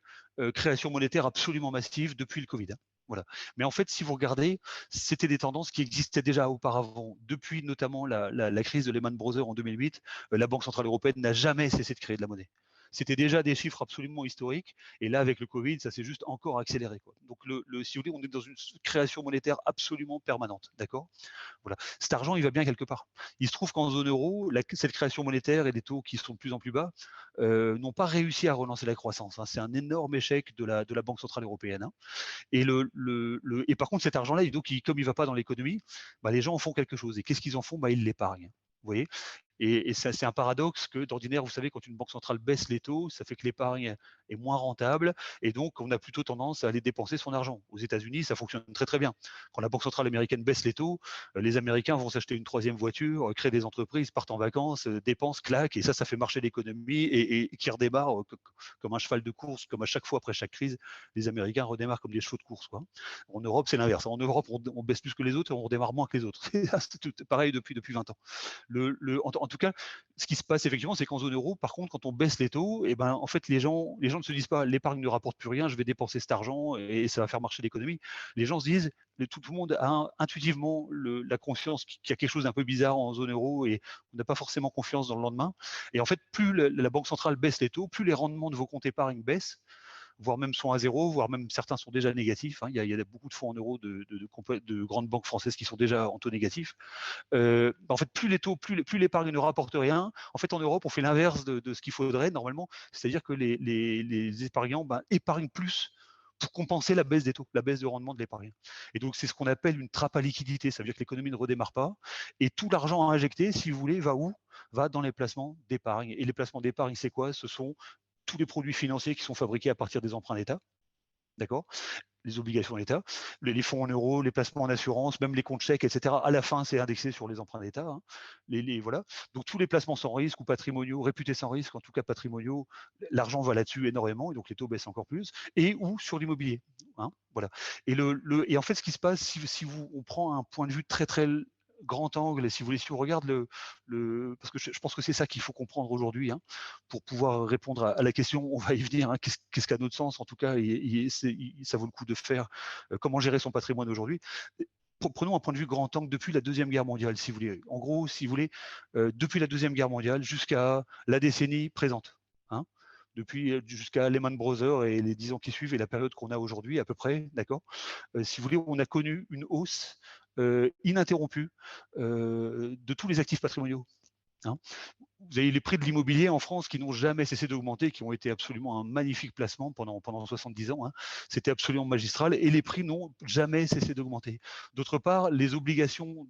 création monétaire absolument massive depuis le Covid, hein. Voilà. Mais en fait, si vous regardez, c'était des tendances qui existaient déjà auparavant. Depuis notamment la crise de Lehman Brothers en 2008, la Banque Centrale Européenne n'a jamais cessé de créer de la monnaie. C'était déjà des chiffres absolument historiques. Et là, avec le Covid, ça s'est juste encore accéléré, quoi. Donc, si vous voulez, on est dans une création monétaire absolument permanente. D'accord? Voilà. Cet argent, il va bien quelque part. Il se trouve qu'en zone euro, cette création monétaire et des taux qui sont de plus en plus bas n'ont pas réussi à relancer la croissance, hein. C'est un énorme échec de la Banque Centrale Européenne, hein. Et par contre, cet argent-là, comme il ne va pas dans l'économie, bah, les gens en font quelque chose. Et qu'est-ce qu'ils en font? Bah, ils l'épargnent. Vous voyez? Et ça, c'est un paradoxe que d'ordinaire, vous savez, quand une banque centrale baisse les taux, ça fait que l'épargne est moins rentable et donc on a plutôt tendance à aller dépenser son argent. Aux États-Unis, ça fonctionne très très bien. Quand la Banque centrale américaine baisse les taux, les Américains vont s'acheter une troisième voiture, créer des entreprises, partent en vacances, dépensent, claquent, et ça fait marcher l'économie et qui redémarre comme un cheval de course, comme à chaque fois après chaque crise, les Américains redémarrent comme des chevaux de course, quoi. En Europe, c'est l'inverse. En Europe, on baisse plus que les autres et on redémarre moins que les autres. C'est pareil depuis 20 ans. En tout cas, ce qui se passe effectivement, c'est qu'en zone euro, par contre, quand on baisse les taux, et ben, en fait, les gens ne se disent pas l'épargne ne rapporte plus rien, je vais dépenser cet argent et ça va faire marcher l'économie. Les gens se disent, tout le monde a intuitivement la conscience qu'il y a quelque chose d'un peu bizarre en zone euro et on n'a pas forcément confiance dans le lendemain. Et en fait, plus la Banque centrale baisse les taux, plus les rendements de vos comptes épargne baissent, voire même sont à zéro, voire même certains sont déjà négatifs, hein. Il y a beaucoup de fonds en euros de grandes banques françaises qui sont déjà en taux négatif. En fait, plus l'épargne ne rapporte rien. En fait, en Europe, on fait l'inverse de ce qu'il faudrait normalement, c'est-à-dire que les épargnants épargnent plus pour compenser la baisse des taux, la baisse de rendement de l'épargne. Et donc, c'est ce qu'on appelle une trappe à liquidité. Ça veut dire que l'économie ne redémarre pas. Et tout l'argent injecté, si vous voulez, va où? Va dans les placements d'épargne. Et les placements d'épargne, c'est quoi? Ce sont tous les produits financiers qui sont fabriqués à partir des emprunts d'État. D'accord? Les obligations d'État, les fonds en euros, les placements en assurance, même les comptes chèques, etc. À la fin, c'est indexé sur les emprunts d'État, hein. Voilà. Donc tous les placements sans risque ou patrimoniaux, réputés sans risque, en tout cas patrimoniaux, l'argent va là-dessus énormément et donc les taux baissent encore plus. Et ou sur l'immobilier, hein, voilà. Et en fait, ce qui se passe, si on prend un point de vue très très grand angle, et si vous voulez, si on regarde parce que je pense que c'est ça qu'il faut comprendre aujourd'hui, hein, pour pouvoir répondre à la question, on va y venir, hein, qu'est-ce qu'a notre sens, en tout cas, ça vaut le coup de faire, comment gérer son patrimoine aujourd'hui. Prenons un point de vue grand angle depuis la Deuxième Guerre mondiale, si vous voulez. En gros, si vous voulez, depuis la Deuxième Guerre mondiale jusqu'à la décennie présente, hein, jusqu'à Lehman Brothers et les 10 ans qui suivent et la période qu'on a aujourd'hui à peu près, d'accord. Si vous voulez, on a connu une hausse ininterrompue de tous les actifs patrimoniaux, hein. Vous avez les prix de l'immobilier en France qui n'ont jamais cessé d'augmenter, qui ont été absolument un magnifique placement pendant 70 ans, hein. C'était absolument magistral et les prix n'ont jamais cessé d'augmenter. D'autre part, les obligations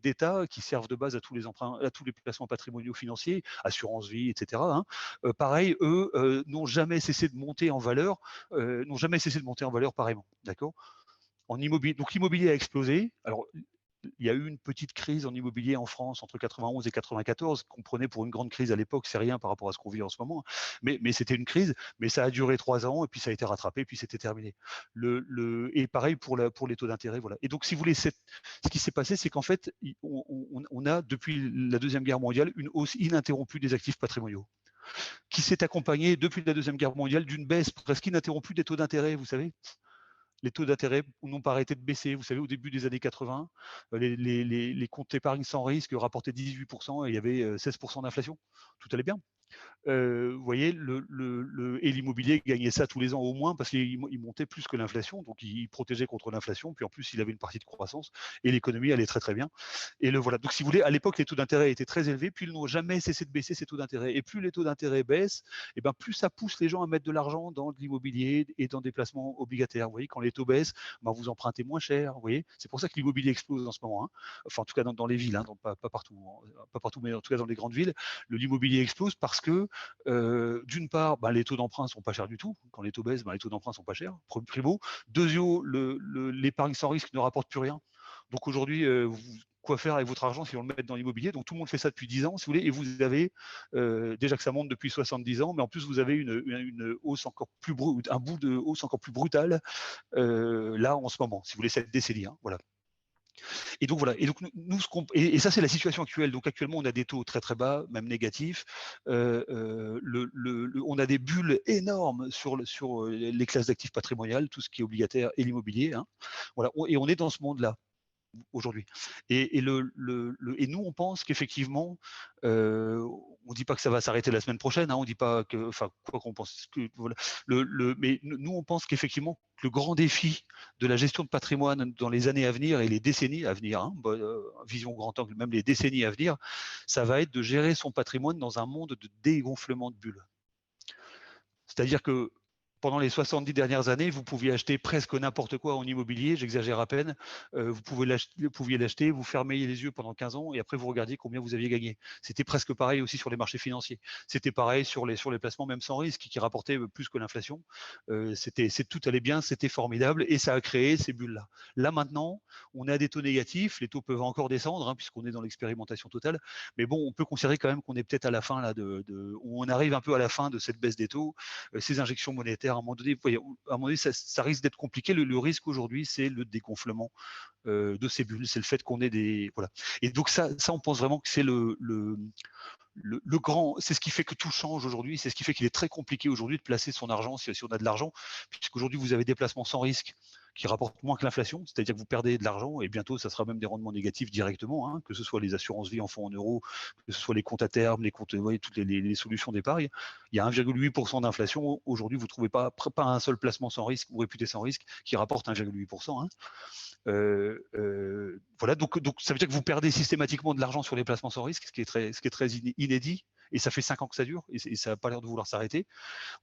d'État qui servent de base à tous les emprunts, à tous les placements patrimoniaux financiers, assurance vie, etc., hein, pareil, eux n'ont jamais cessé de monter en valeur, pareillement. D'accord? En immobilier, donc l'immobilier a explosé. Alors il y a eu une petite crise en immobilier en France entre 91 et 94 qu'on prenait pour une grande crise à l'époque, c'est rien par rapport à ce qu'on vit en ce moment, mais c'était une crise, mais ça a duré 3 ans et puis ça a été rattrapé, et puis c'était terminé. Et pareil pour les taux d'intérêt, voilà. Et donc, si vous voulez, ce qui s'est passé, c'est qu'en fait, on a depuis la Deuxième Guerre mondiale une hausse ininterrompue des actifs patrimoniaux, qui s'est accompagnée depuis la Deuxième Guerre mondiale d'une baisse presque ininterrompue des taux d'intérêt, vous savez. Les taux d'intérêt n'ont pas arrêté de baisser. Vous savez, au début des années 80, les comptes épargne sans risque rapportaient 18% et il y avait 16% d'inflation. Tout allait bien. Vous voyez, et l'immobilier gagnait ça tous les ans au moins parce qu'il montait plus que l'inflation, donc il protégeait contre l'inflation, puis en plus il avait une partie de croissance et l'économie allait très très bien. Et le voilà. Donc si vous voulez, à l'époque les taux d'intérêt étaient très élevés, puis ils n'ont jamais cessé de baisser ces taux d'intérêt. Et plus les taux d'intérêt baissent, et ben plus ça pousse les gens à mettre de l'argent dans de l'immobilier et dans des placements obligataires. Vous voyez, quand les taux baissent, ben vous empruntez moins cher. Vous voyez, c'est pour ça que l'immobilier explose en ce moment. Hein. Enfin, en tout cas dans les villes, hein, pas partout, pas partout, mais en tout cas dans les grandes villes, l'immobilier explose parce que d'une part, les taux d'emprunt sont pas chers du tout. Quand les taux baissent, les taux d'emprunt sont pas chers. Primo. Deuxièmement, l'épargne sans risque ne rapporte plus rien. Donc aujourd'hui, quoi faire avec votre argent si on le met dans l'immobilier? Donc tout le monde fait ça depuis 10 ans, si vous voulez, et vous avez déjà que ça monte depuis 70 ans, mais en plus vous avez une hausse encore plus un bout de hausse encore plus brutale là en ce moment, si vous voulez, cette décennie. Hein, voilà. Et donc voilà. Et donc nous, et ça c'est la situation actuelle. Donc actuellement, on a des taux très très bas, même négatifs. On a des bulles énormes sur les classes d'actifs patrimoniales, tout ce qui est obligataire et l'immobilier. Hein. Voilà. Et on est dans ce monde-là aujourd'hui. Et nous, on pense qu'effectivement, on ne dit pas que ça va s'arrêter la semaine prochaine, hein, on dit pas que, enfin, quoi qu'on pense, voilà, mais nous, on pense qu'effectivement, le grand défi de la gestion de patrimoine dans les années à venir et les décennies à venir, hein, vision grand angle, même les décennies à venir, ça va être de gérer son patrimoine dans un monde de dégonflement de bulles. C'est-à-dire que pendant les 70 dernières années, vous pouviez acheter presque n'importe quoi en immobilier, j'exagère à peine. Vous pouviez l'acheter, vous fermiez les yeux pendant 15 ans et après vous regardiez combien vous aviez gagné. C'était presque pareil aussi sur les marchés financiers. C'était pareil sur les placements même sans risque qui rapportaient plus que l'inflation. Tout allait bien, c'était formidable et ça a créé ces bulles-là. Là maintenant, on est à des taux négatifs, les taux peuvent encore descendre puisqu'on est dans l'expérimentation totale. Mais bon, on peut considérer quand même qu'on est peut-être à la fin là où on arrive un peu à la fin de cette baisse des taux. Ces injections monétaires, à un moment donné, ça risque d'être compliqué. Le risque aujourd'hui, c'est le dégonflement de ces bulles, c'est le fait qu'on ait des voilà. Et donc ça, on pense vraiment que c'est le grand, c'est ce qui fait que tout change aujourd'hui, c'est ce qui fait qu'il est très compliqué aujourd'hui de placer son argent si on a de l'argent, puisqu'aujourd'hui vous avez des placements sans risque qui rapportent moins que l'inflation, c'est-à-dire que vous perdez de l'argent et bientôt ça sera même des rendements négatifs directement, hein, que ce soit les assurances vie en fonds en euros, que ce soit les comptes à terme, les comptes, toutes les solutions d'épargne. Il y a 1,8% d'inflation. Aujourd'hui, vous ne trouvez pas un seul placement sans risque ou réputé sans risque qui rapporte 1,8%. Hein. Voilà, donc ça veut dire que vous perdez systématiquement de l'argent sur les placements sans risque, ce qui est très inédit, et ça fait 5 ans que ça dure, et ça n'a pas l'air de vouloir s'arrêter.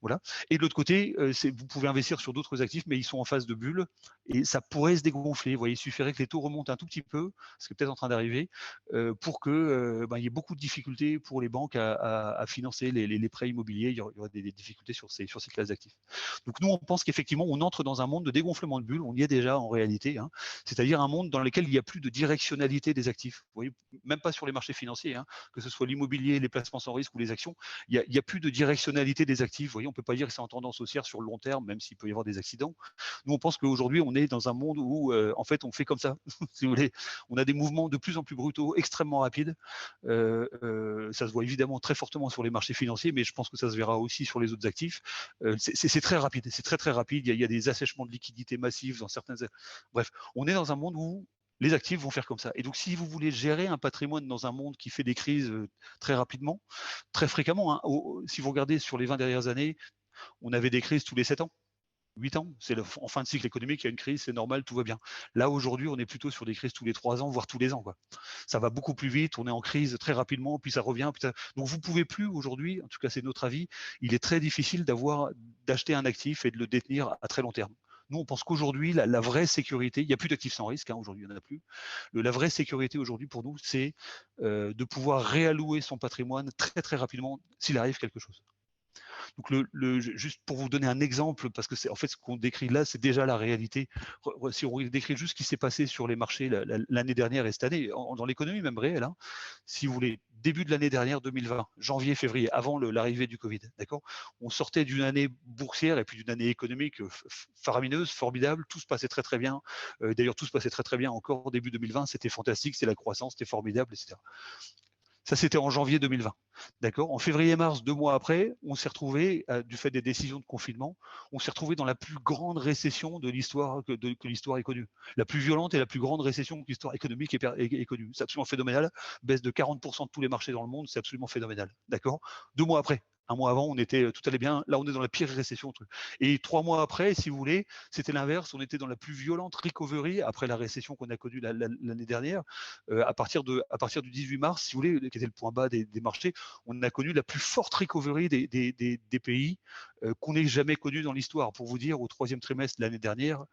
Voilà. Et de l'autre côté, vous pouvez investir sur d'autres actifs, mais ils sont en phase de bulle, et ça pourrait se dégonfler. Vous voyez, il suffirait que les taux remontent un tout petit peu, ce qui est peut-être en train d'arriver, pour que il y ait beaucoup de difficultés pour les banques à financer les prêts immobiliers. Il y aura des difficultés sur ces classes d'actifs. Donc nous, on pense qu'effectivement, on entre dans un monde de dégonflement de bulles. On y est déjà en réalité, hein, c'est-à-dire un monde dans lequel il n'y a plus de directionnalité des actifs. Vous voyez, même pas sur les marchés financiers, hein, que ce soit l'immobilier, les placements sans risque ou les actions, il y a plus de directionnalité des actifs. Vous voyez, on peut pas dire que c'est en tendance haussière sur le long terme, même s'il peut y avoir des accidents. Nous, on pense qu'aujourd'hui, on est dans un monde où, en fait, on fait comme ça. Si vous voulez, on a des mouvements de plus en plus brutaux, extrêmement rapides. Ça se voit évidemment très fortement sur les marchés financiers, mais je pense que ça se verra aussi sur les autres actifs. C'est très rapide, c'est très très rapide. Il y a des assèchements de liquidités massifs dans certains. Bref, on est dans un monde où les actifs vont faire comme ça. Et donc, si vous voulez gérer un patrimoine dans un monde qui fait des crises très rapidement, très fréquemment, hein, si vous regardez sur les 20 dernières années, on avait des crises tous les 7 ans. 8 ans, c'est en fin de cycle économique, il y a une crise, c'est normal, tout va bien. Là, aujourd'hui, on est plutôt sur des crises tous les 3 ans, voire tous les ans. Quoi. Ça va beaucoup plus vite, on est en crise très rapidement, puis ça revient. Donc, vous ne pouvez plus aujourd'hui, en tout cas, c'est notre avis, il est très difficile d'acheter un actif et de le détenir à très long terme. Nous, on pense qu'aujourd'hui, la vraie sécurité, il n'y a plus d'actifs sans risque, hein, aujourd'hui, il n'y en a plus. La vraie sécurité aujourd'hui pour nous, c'est de pouvoir réallouer son patrimoine très, très rapidement s'il arrive quelque chose. Donc juste pour vous donner un exemple, parce que c'est en fait ce qu'on décrit là, c'est déjà la réalité. Si on décrit juste ce qui s'est passé sur les marchés l'année dernière et cette année, dans l'économie même réelle, hein, si vous voulez, début de l'année dernière, 2020, janvier, février, avant l'arrivée du Covid, d'accord. On sortait d'une année boursière et puis d'une année économique faramineuse, formidable. Tout se passait très très bien. D'ailleurs, tout se passait très très bien encore début 2020. C'était fantastique, c'était la croissance, c'était formidable, etc. Ça, c'était en janvier 2020. D'accord. En février-mars, 2 mois après, on s'est retrouvé, du fait des décisions de confinement, on s'est retrouvé dans la plus grande récession de l'histoire que l'histoire ait connue. La plus violente et la plus grande récession que l'histoire économique ait connue. C'est absolument phénoménal. Baisse de 40% de tous les marchés dans le monde, c'est absolument phénoménal. D'accord. 2 mois après. Un mois avant, tout allait bien. Là, on est dans la pire récession. Et 3 mois après, si vous voulez, c'était l'inverse. On était dans la plus violente recovery après la récession qu'on a connue l'année dernière. À partir du 18 mars, si vous voulez, qui était le point bas des marchés, on a connu la plus forte recovery des pays qu'on ait jamais connu dans l'histoire. Pour vous dire, au troisième trimestre de l'année dernière,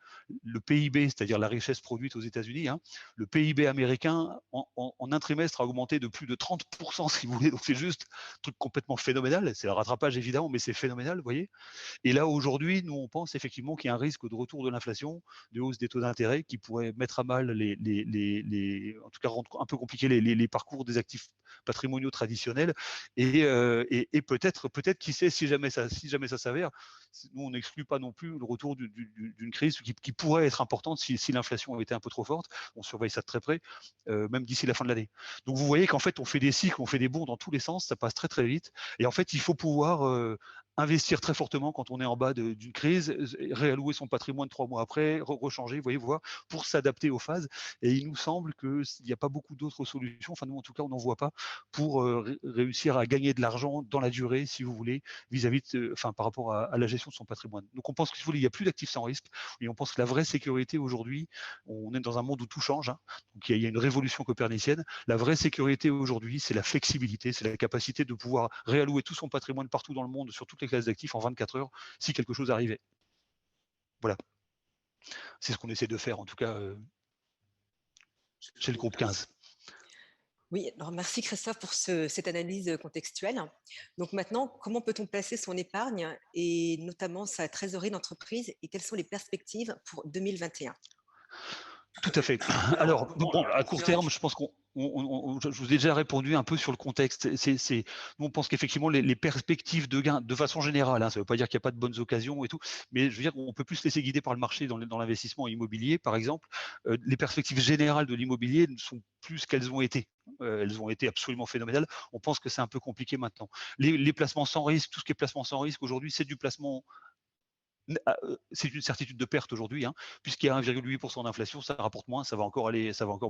le PIB, c'est-à-dire la richesse produite aux États-Unis, hein, le PIB américain en un trimestre a augmenté de plus de 30%, si vous voulez. Donc c'est juste un truc complètement phénoménal. C'est un rattrapage évidemment, mais c'est phénoménal, vous voyez. Et là, aujourd'hui, nous, on pense effectivement qu'il y a un risque de retour de l'inflation, de hausse des taux d'intérêt qui pourrait mettre à mal en tout cas rendre un peu compliqué les parcours des actifs patrimoniaux traditionnels. Et peut-être, qui sait, si jamais ça s'avère, nous, on n'exclut pas non plus le retour d'une crise qui pourrait être importante si l'inflation était un peu trop forte. On surveille ça de très près, même d'ici la fin de l'année. Donc, vous voyez qu'en fait, on fait des cycles, on fait des bonds dans tous les sens, ça passe très, très vite. Et en fait, il faut pouvoir investir très fortement quand on est en bas d'une crise, réallouer son patrimoine 3 mois après, rechanger, vous voyez, voir, pour s'adapter aux phases. Et il nous semble qu'il n'y a pas beaucoup d'autres solutions, enfin nous en tout cas on n'en voit pas, pour réussir à gagner de l'argent dans la durée, si vous voulez, vis-à-vis par rapport à la gestion de son patrimoine. Donc on pense qu'il n'y a plus d'actifs sans risque, et on pense que la vraie sécurité aujourd'hui, on est dans un monde où tout change, hein, donc il y a une révolution copernicienne. La vraie sécurité aujourd'hui, c'est la flexibilité, c'est la capacité de pouvoir réallouer tout son patrimoine partout dans le monde, sur toutes les classes d'actifs en 24 heures, si quelque chose arrivait. Voilà. C'est ce qu'on essaie de faire, en tout cas, chez le groupe 15. Oui, alors merci Christophe pour cette analyse contextuelle. Donc maintenant, comment peut-on placer son épargne et notamment sa trésorerie d'entreprise et quelles sont les perspectives pour 2021? Tout à fait. Alors, bon, à court terme, je pense je vous ai déjà répondu un peu sur le contexte. Nous, on pense qu'effectivement, les perspectives de gains, de façon générale, hein, ça ne veut pas dire qu'il n'y a pas de bonnes occasions et tout, mais je veux dire qu'on peut plus se laisser guider par le marché dans l'investissement immobilier, par exemple. Les perspectives générales de l'immobilier ne sont plus ce qu'elles ont été. Elles ont été absolument phénoménales. On pense que c'est un peu compliqué maintenant. Les placements sans risque, tout ce qui est placement sans risque aujourd'hui, c'est du placement. C'est une certitude de perte aujourd'hui, hein, puisqu'il y a 1,8% d'inflation, ça rapporte moins, ça va encore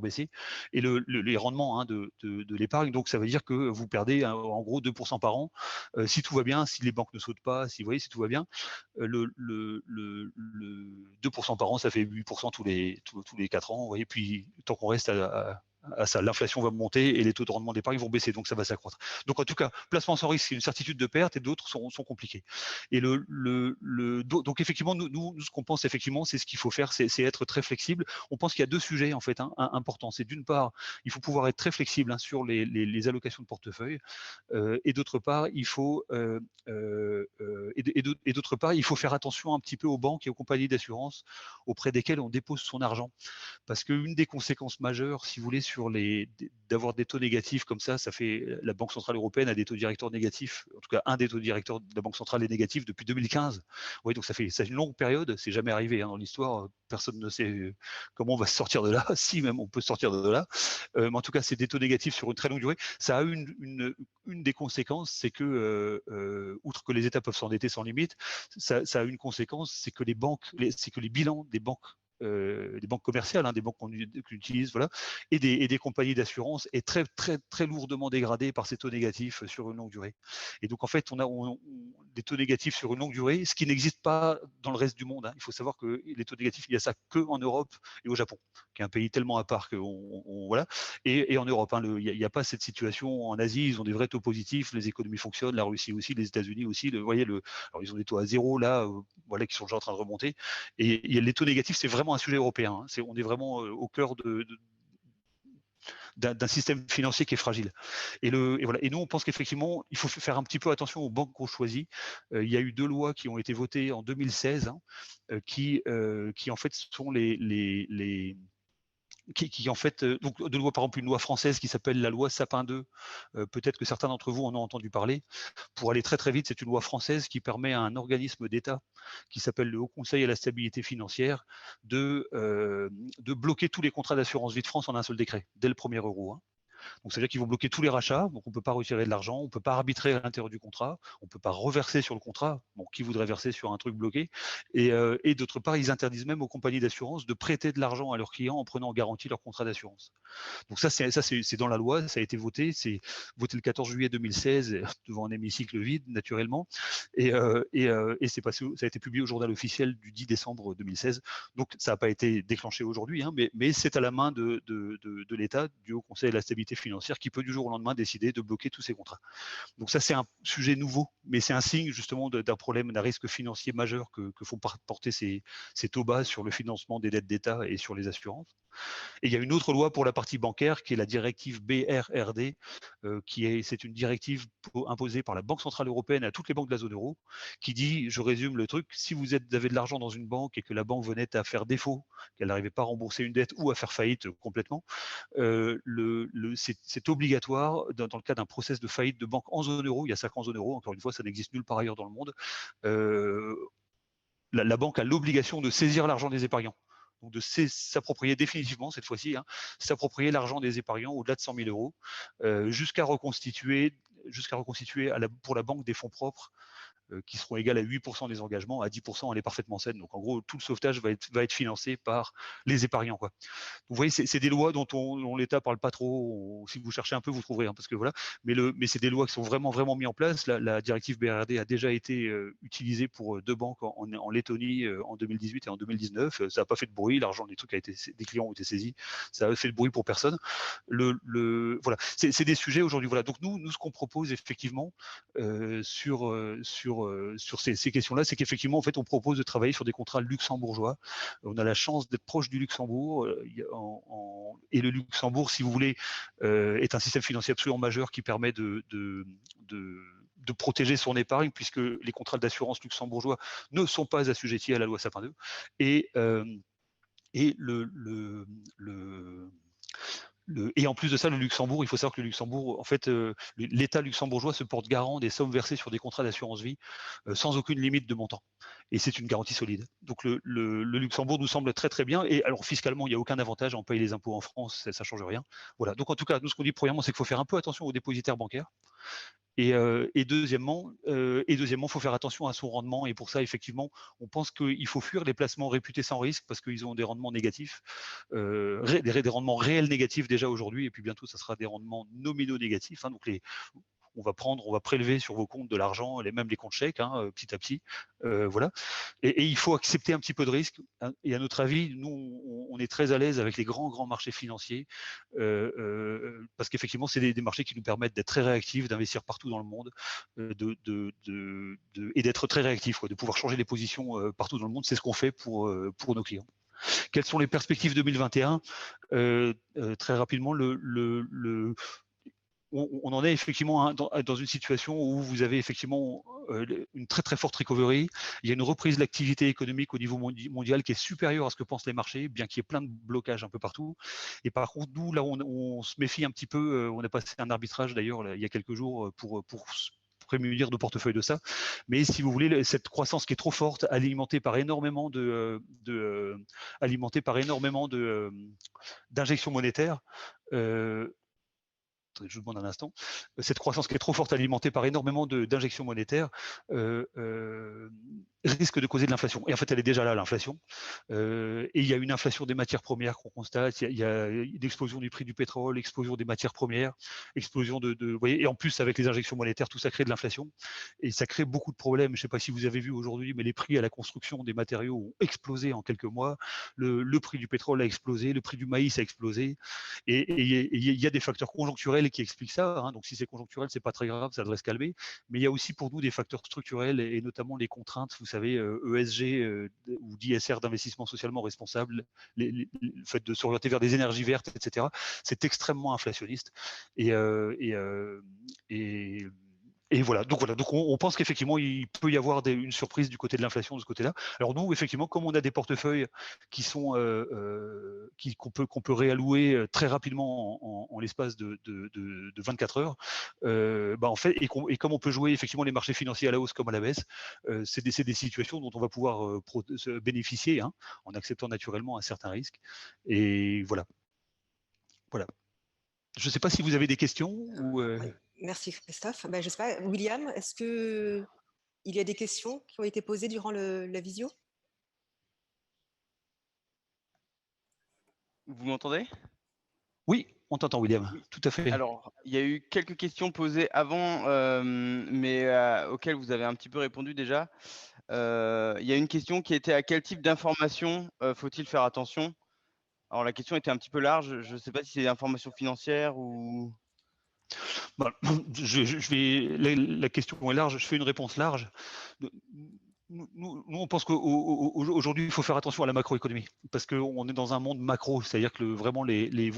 baisser. Et les rendements, hein, de l'épargne, donc ça veut dire que vous perdez en gros 2% par an. Si tout va bien, si les banques ne sautent pas, si vous voyez, si tout va bien, le 2% par an, ça fait 8% tous les 4 ans. Vous voyez, puis tant qu'on reste à ça, l'inflation va monter et les taux de rendement d'épargne vont baisser, donc ça va s'accroître. Donc en tout cas, placement sans risque, c'est une certitude de perte et d'autres sont compliqués. Et donc effectivement, nous, ce qu'on pense effectivement, c'est ce qu'il faut faire, c'est être très flexible. On pense qu'il y a 2 sujets en fait, hein, importants. C'est d'une part, il faut pouvoir être très flexible, hein, sur les allocations de portefeuille, et d'autre part, il faut d'autre part, il faut faire attention un petit peu aux banques et aux compagnies d'assurance auprès desquelles on dépose son argent. Parce qu'une des conséquences majeures, si vous voulez, d'avoir des taux négatifs comme ça fait, la Banque Centrale Européenne a des taux directeurs négatifs, en tout cas un des taux directeurs de la Banque Centrale est négatif depuis 2015. Oui, donc ça fait une longue période, c'est jamais arrivé, hein, dans l'histoire, personne ne sait comment on va se sortir de là, si même on peut sortir de là. Mais en tout cas, c'est des taux négatifs sur une très longue durée. Ça a une des conséquences, c'est que, outre que les États peuvent s'endetter sans limite, ça a une conséquence, c'est que les bilans des banques commerciales, hein, des banques qu'on utilise, voilà, et des compagnies d'assurance est très, très, très lourdement dégradé par ces taux négatifs sur une longue durée. Et donc, en fait, on a des taux négatifs sur une longue durée, ce qui n'existe pas dans le reste du monde, hein. Il faut savoir que les taux négatifs, il y a ça que en Europe et au Japon, qui est un pays tellement à part que voilà. Et en Europe, hein, il n'y a pas cette situation. En Asie, ils ont des vrais taux positifs, les économies fonctionnent, la Russie aussi, les États-Unis aussi. Vous voyez, alors ils ont des taux à zéro là, voilà, qui sont déjà en train de remonter. Et les taux négatifs, c'est vraiment un sujet européen, hein. On est vraiment au cœur d'un système financier qui est fragile. Voilà. Et nous, on pense qu'effectivement, il faut faire un petit peu attention aux banques qu'on choisit. Il y a eu 2 lois qui ont été votées en 2016, hein, qui en fait sont qui en fait, donc de loi, par exemple, une loi française qui s'appelle la loi Sapin 2, peut-être que certains d'entre vous en ont entendu parler. Pour aller très très vite, c'est une loi française qui permet à un organisme d'État qui s'appelle le Haut Conseil à la stabilité financière de bloquer tous les contrats d'assurance vie de France en un seul décret, dès le premier euro, hein. Donc, ça veut dire qu'ils vont bloquer tous les rachats. Donc, on ne peut pas retirer de l'argent, on ne peut pas arbitrer à l'intérieur du contrat, on ne peut pas reverser sur le contrat. Bon, qui voudrait verser sur un truc bloqué? Et d'autre part, ils interdisent même aux compagnies d'assurance de prêter de l'argent à leurs clients en prenant en garantie leur contrat d'assurance. Donc c'est dans la loi, ça a été voté, c'est voté le 14 juillet 2016 devant un hémicycle vide naturellement, et c'est passé, ça a été publié au journal officiel du 10 décembre 2016. Donc ça n'a pas été déclenché aujourd'hui, hein, mais c'est à la main de l'État, du Haut Conseil de la stabilité financière, qui peut du jour au lendemain décider de bloquer tous ces contrats. Donc ça, c'est un sujet nouveau, mais c'est un signe justement d'un problème, d'un risque financier majeur que font porter ces taux bas sur le financement des dettes d'État et sur les assurances. Et il y a une autre loi pour la partie bancaire qui est la directive BRRD, c'est une directive imposée par la Banque centrale européenne à toutes les banques de la zone euro, qui dit, je résume le truc, si vous avez de l'argent dans une banque et que la banque venait à faire défaut, qu'elle n'arrivait pas à rembourser une dette ou à faire faillite complètement, c'est obligatoire dans le cas d'un process de faillite de banque en zone euro. Il y a 5 ans en zone euro, encore une fois, ça n'existe nulle part ailleurs dans le monde. La banque a l'obligation de saisir l'argent des épargnants. Donc de s'approprier définitivement, cette fois-ci, hein, s'approprier l'argent des épargnants au-delà de 100 000 euros, jusqu'à reconstituer pour la banque des fonds propres qui seront égales à 8% des engagements, à 10% elle est parfaitement saine. Donc en gros, tout le sauvetage va être financé par les épargnants, quoi. Vous voyez, c'est des lois dont l'État parle pas trop. Si vous cherchez un peu, vous trouverez, hein, parce que voilà. Mais c'est des lois qui sont vraiment vraiment mises en place. La directive BRRD a déjà été utilisée pour 2 banques en Lettonie en 2018 et en 2019. Ça n'a pas fait de bruit. L'argent des clients ont été saisis. Ça a fait de bruit pour personne. Voilà, c'est des sujets aujourd'hui. Voilà. Donc nous, ce qu'on propose effectivement sur ces questions-là, c'est qu'effectivement, en fait, on propose de travailler sur des contrats luxembourgeois. On a la chance d'être proche du Luxembourg, et le Luxembourg, si vous voulez, est un système financier absolument majeur qui permet de protéger son épargne, puisque les contrats d'assurance luxembourgeois ne sont pas assujettis à la loi Sapin 2. Et en plus de ça, le Luxembourg, il faut savoir que le Luxembourg, en fait, l'État luxembourgeois se porte garant des sommes versées sur des contrats d'assurance vie sans aucune limite de montant. Et c'est une garantie solide. Donc le Luxembourg nous semble très très bien. Et alors fiscalement, il n'y a aucun avantage. On paye les impôts en France, ça ne change rien. Voilà. Donc en tout cas, nous, ce qu'on dit premièrement, c'est qu'il faut faire un peu attention aux dépositaires bancaires. Et deuxièmement, faut faire attention à son rendement. Et pour ça, effectivement, on pense qu'il faut fuir les placements réputés sans risque parce qu'ils ont des rendements négatifs, des rendements réels négatifs déjà aujourd'hui. Et puis bientôt, ça sera des rendements nominaux négatifs, hein. Donc on va prélever sur vos comptes de l'argent, même les comptes chèques, hein, petit à petit. Voilà. Et il faut accepter un petit peu de risque, hein. Et à notre avis, nous, on est très à l'aise avec les grands marchés financiers, parce qu'effectivement, c'est des marchés qui nous permettent d'être très réactifs, d'investir partout dans le monde, et d'être très réactifs, quoi, de pouvoir changer les positions partout dans le monde. C'est ce qu'on fait pour nos clients. Quelles sont les perspectives 2021? Très rapidement, on en est effectivement dans une situation où vous avez effectivement une très très forte recovery. Il y a une reprise de l'activité économique au niveau mondial qui est supérieure à ce que pensent les marchés, bien qu'il y ait plein de blocages un peu partout. Et par contre, nous, là, on se méfie un petit peu. On a passé un arbitrage d'ailleurs il y a quelques jours pour prémunir nos portefeuilles de ça. Mais si vous voulez, cette croissance qui est trop forte, alimentée par énormément d'injections monétaires, je vous demande un instant, cette croissance qui est trop forte, alimentée par énormément d'injections monétaires, risque de causer de l'inflation. Et en fait, elle est déjà là, l'inflation. Et il y a une inflation des matières premières qu'on constate, il y a une explosion du prix du pétrole, explosion des matières premières, explosion vous voyez, et en plus, avec les injections monétaires, tout ça crée de l'inflation. Et ça crée beaucoup de problèmes. Je ne sais pas si vous avez vu aujourd'hui, mais les prix à la construction des matériaux ont explosé en quelques mois. Le prix du pétrole a explosé, le prix du maïs a explosé. Et il y a des facteurs conjoncturels qui expliquent ça, hein. Donc si c'est conjoncturel, c'est pas très grave, ça devrait se calmer. Mais il y a aussi pour nous des facteurs structurels et notamment les contraintes, vous savez, ESG ou d'ISR, d'investissement socialement responsable, le fait de s'orienter vers des énergies vertes, etc. C'est extrêmement inflationniste. Et, et et donc on pense qu'effectivement, il peut y avoir une surprise du côté de l'inflation de ce côté-là. Alors nous, effectivement, comme on a des portefeuilles qui sont qu'on peut réallouer très rapidement en l'espace de 24 heures, en fait, et comme on peut jouer effectivement les marchés financiers à la hausse comme à la baisse, c'est des situations dont on va pouvoir se bénéficier, hein, en acceptant naturellement un certain risque. Et voilà. Je ne sais pas si vous avez des questions ou. Oui, merci Christophe. Ben, je sais pas, William, est-ce que il y a des questions qui ont été posées durant la visio? Vous m'entendez? Oui, on t'entend, William. Oui. Tout à fait. Alors, il y a eu quelques questions posées avant, mais auxquelles vous avez un petit peu répondu déjà. Il y a une question qui était: à quel type d'informations, faut-il faire attention? Alors la question était un petit peu large, je ne sais pas si c'est information financière ou. Bah, la question est large, je fais une réponse large. Nous, on pense qu'aujourd'hui, il faut faire attention à la macroéconomie, parce qu'on est dans un monde macro, c'est-à-dire que vraiment ce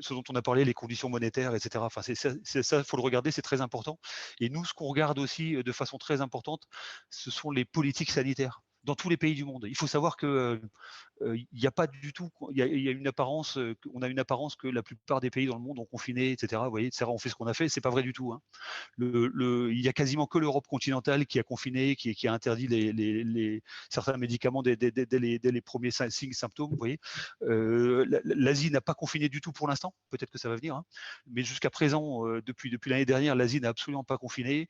dont on a parlé, les conditions monétaires, etc. Enfin, ça, il faut le regarder, c'est très important. Et nous, ce qu'on regarde aussi de façon très importante, ce sont les politiques sanitaires dans tous les pays du monde. Il faut savoir que il n'y a pas du tout, il y a une apparence, on a une apparence que la plupart des pays dans le monde ont confiné, etc. Vous voyez, on fait ce qu'on a fait, c'est pas vrai du tout, hein. Il y a quasiment que l'Europe continentale qui a confiné, qui a interdit certains médicaments dès les premiers signes, symptômes. Vous voyez, l'Asie n'a pas confiné du tout pour l'instant. Peut-être que ça va venir, hein. Mais jusqu'à présent, depuis l'année dernière, l'Asie n'a absolument pas confiné.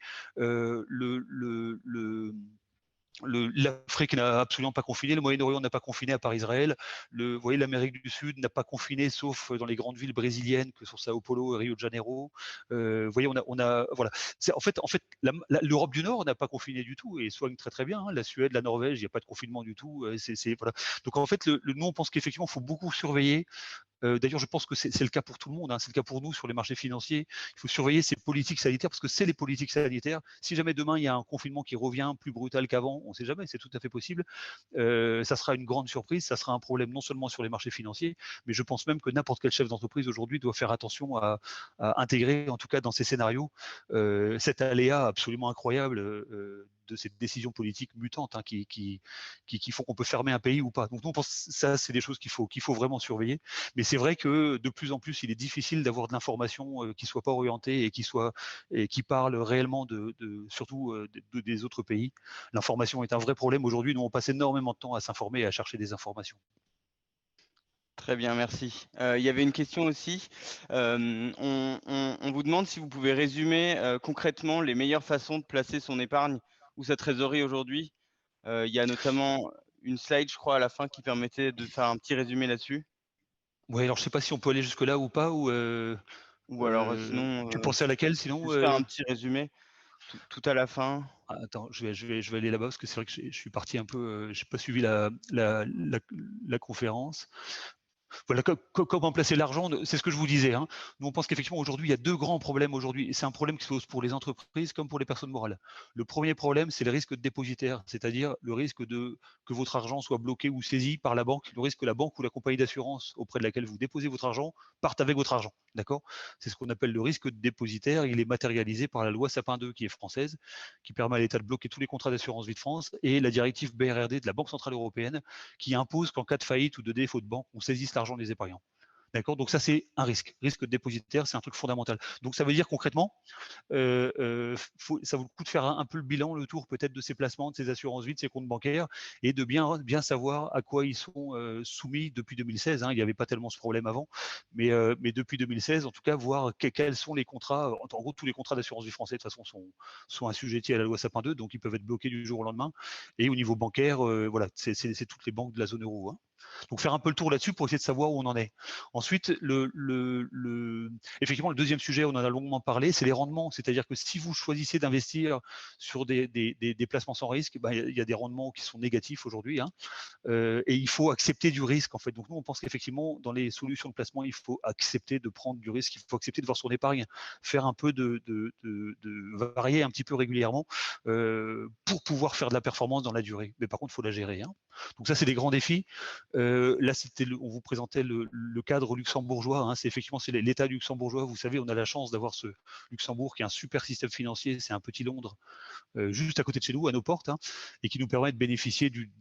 L'Afrique n'a absolument pas confiné, le Moyen-Orient n'a pas confiné à part Israël. Vous voyez, l'Amérique du Sud n'a pas confiné, sauf dans les grandes villes brésiliennes que sont Sao Paulo et Rio de Janeiro. Vous voyez, voilà. En fait, l'Europe du Nord n'a pas confiné du tout et soigne très très bien, hein. La Suède, la Norvège, il n'y a pas de confinement du tout. Voilà. Donc en fait, nous on pense qu'effectivement, il faut beaucoup surveiller. D'ailleurs, je pense que c'est le cas pour tout le monde, hein. C'est le cas pour nous sur les marchés financiers. Il faut surveiller ces politiques sanitaires parce que c'est les politiques sanitaires. Si jamais demain il y a un confinement qui revient plus brutal qu'avant, on ne sait jamais, c'est tout à fait possible. Ça sera une grande surprise, ça sera un problème non seulement sur les marchés financiers, mais je pense même que n'importe quel chef d'entreprise aujourd'hui doit faire attention à intégrer, en tout cas dans ces scénarios, cet aléa absolument incroyable de ces décisions politiques mutantes, hein, qui font qu'on peut fermer un pays ou pas. Donc nous, on pense que ça, c'est des choses qu'il faut vraiment surveiller. Mais c'est vrai que de plus en plus, il est difficile d'avoir de l'information qui soit pas orientée et qui parle réellement surtout des autres pays. L'information est un vrai problème aujourd'hui. Nous, on passe énormément de temps à s'informer et à chercher des informations. Très bien, merci. Il y avait une question aussi. On vous demande si vous pouvez résumer concrètement les meilleures façons de placer son épargne ou sa trésorerie aujourd'hui. Il y a notamment une slide, je crois, à la fin qui permettait de faire un petit résumé là-dessus. Oui, alors je ne sais pas si on peut aller jusque-là ou pas. Ou alors sinon, tu pensais à laquelle sinon juste faire un petit résumé tout à la fin. Attends, je vais aller là-bas parce que c'est vrai que je suis parti un peu, je n'ai pas suivi la conférence. Voilà, comment placer l'argent, c'est ce que je vous disais, hein. Nous, on pense qu'effectivement, aujourd'hui, il y a deux grands problèmes aujourd'hui. Et c'est un problème qui se pose pour les entreprises comme pour les personnes morales. Le premier problème, c'est le risque de dépositaire, c'est-à-dire le risque que votre argent soit bloqué ou saisi par la banque, le risque que la banque ou la compagnie d'assurance auprès de laquelle vous déposez votre argent parte avec votre argent. D'accord? C'est ce qu'on appelle le risque de dépositaire. Il est matérialisé par la loi Sapin 2, qui est française, qui permet à l'État de bloquer tous les contrats d'assurance vie de France, et la directive BRRD de la Banque Centrale Européenne, qui impose qu'en cas de faillite ou de défaut de banque, on saisisse l'argent des épargnants. D'accord? Donc ça, c'est un risque. Risque dépositaire, c'est un truc fondamental. Donc ça veut dire concrètement, ça vaut le coup de faire un peu le bilan, le tour peut-être de ces placements, de ces assurances vie, de ces comptes bancaires, et de bien savoir à quoi ils sont soumis depuis 2016. Hein. Il n'y avait pas tellement ce problème avant, mais depuis 2016, en tout cas, voir quels sont les contrats. En gros, tous les contrats d'assurance vie français, de toute façon, sont assujettis à la loi Sapin 2, donc ils peuvent être bloqués du jour au lendemain. Et au niveau bancaire, voilà, c'est toutes les banques de la zone euro, hein. Donc faire un peu le tour là-dessus pour essayer de savoir où on en est. Ensuite, effectivement, le deuxième sujet, on en a longuement parlé, c'est les rendements. C'est-à-dire que si vous choisissez d'investir sur des placements sans risque, il y a des rendements qui sont négatifs aujourd'hui, hein, et il faut accepter du risque en fait. Donc nous, on pense qu'effectivement, dans les solutions de placement, il faut accepter de prendre du risque, il faut accepter de voir son épargne, faire un peu de varier un petit peu régulièrement pour pouvoir faire de la performance dans la durée. Mais par contre, il faut la gérer, hein. Donc ça, c'est des grands défis. Là, on vous présentait le cadre luxembourgeois, hein. C'est effectivement l'État luxembourgeois. Vous savez, on a la chance d'avoir ce Luxembourg qui est un super système financier. C'est un petit Londres, juste à côté de chez nous, à nos portes, hein, et qui nous permet de bénéficier d'une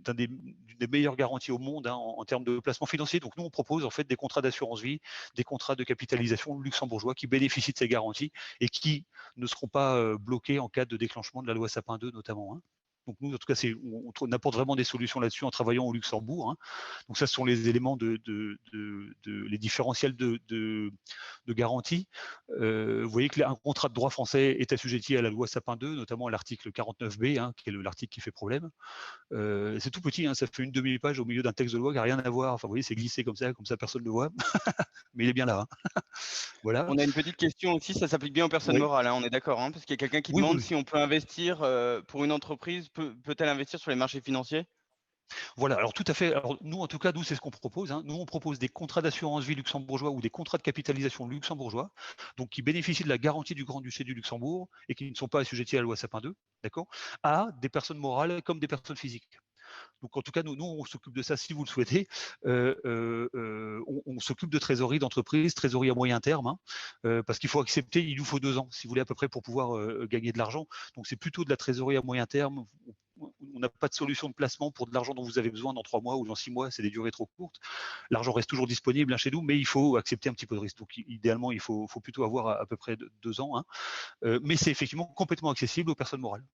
des meilleures garanties au monde, hein, en termes de placement financier. Donc nous, on propose en fait des contrats d'assurance vie, des contrats de capitalisation luxembourgeois qui bénéficient de ces garanties et qui ne seront pas bloqués en cas de déclenchement de la loi Sapin 2 notamment, hein. Donc nous, en tout cas, on apporte vraiment des solutions là-dessus en travaillant au Luxembourg, hein. Donc ça, ce sont les éléments les différentiels de garantie. Vous voyez qu'un contrat de droit français est assujetti à la loi Sapin 2, notamment à l'article 49B, hein, qui est l'article qui fait problème. C'est tout petit, hein, ça fait une demi-page au milieu d'un texte de loi qui n'a rien à voir. Enfin, vous voyez, c'est glissé comme ça personne ne le voit. Mais il est bien là, hein. Voilà. On a une petite question aussi, ça s'applique bien aux personnes Oui. morales, hein, on est d'accord, hein, parce qu'il y a quelqu'un qui demande si on peut investir pour une entreprise, peut-elle investir sur les marchés financiers? Voilà, alors tout à fait. Alors nous, en tout cas, c'est ce qu'on propose, hein. Nous, on propose des contrats d'assurance vie luxembourgeois ou des contrats de capitalisation luxembourgeois, donc qui bénéficient de la garantie du Grand-Duché du Luxembourg et qui ne sont pas assujettis à la loi Sapin 2, d'accord, à des personnes morales comme des personnes physiques. Donc en tout cas, nous on s'occupe de ça si vous le souhaitez. On s'occupe de trésorerie d'entreprise, trésorerie à moyen terme, hein, parce qu'il faut accepter, il nous faut 2 ans, si vous voulez, à peu près, pour pouvoir gagner de l'argent. Donc c'est plutôt de la trésorerie à moyen terme. On n'a pas de solution de placement pour de l'argent dont vous avez besoin dans 3 mois ou dans 6 mois, c'est des durées trop courtes. L'argent reste toujours disponible, hein, chez nous, mais il faut accepter un petit peu de risque. Donc idéalement, il faut plutôt avoir à peu près 2 ans, hein. Mais c'est effectivement complètement accessible aux personnes morales.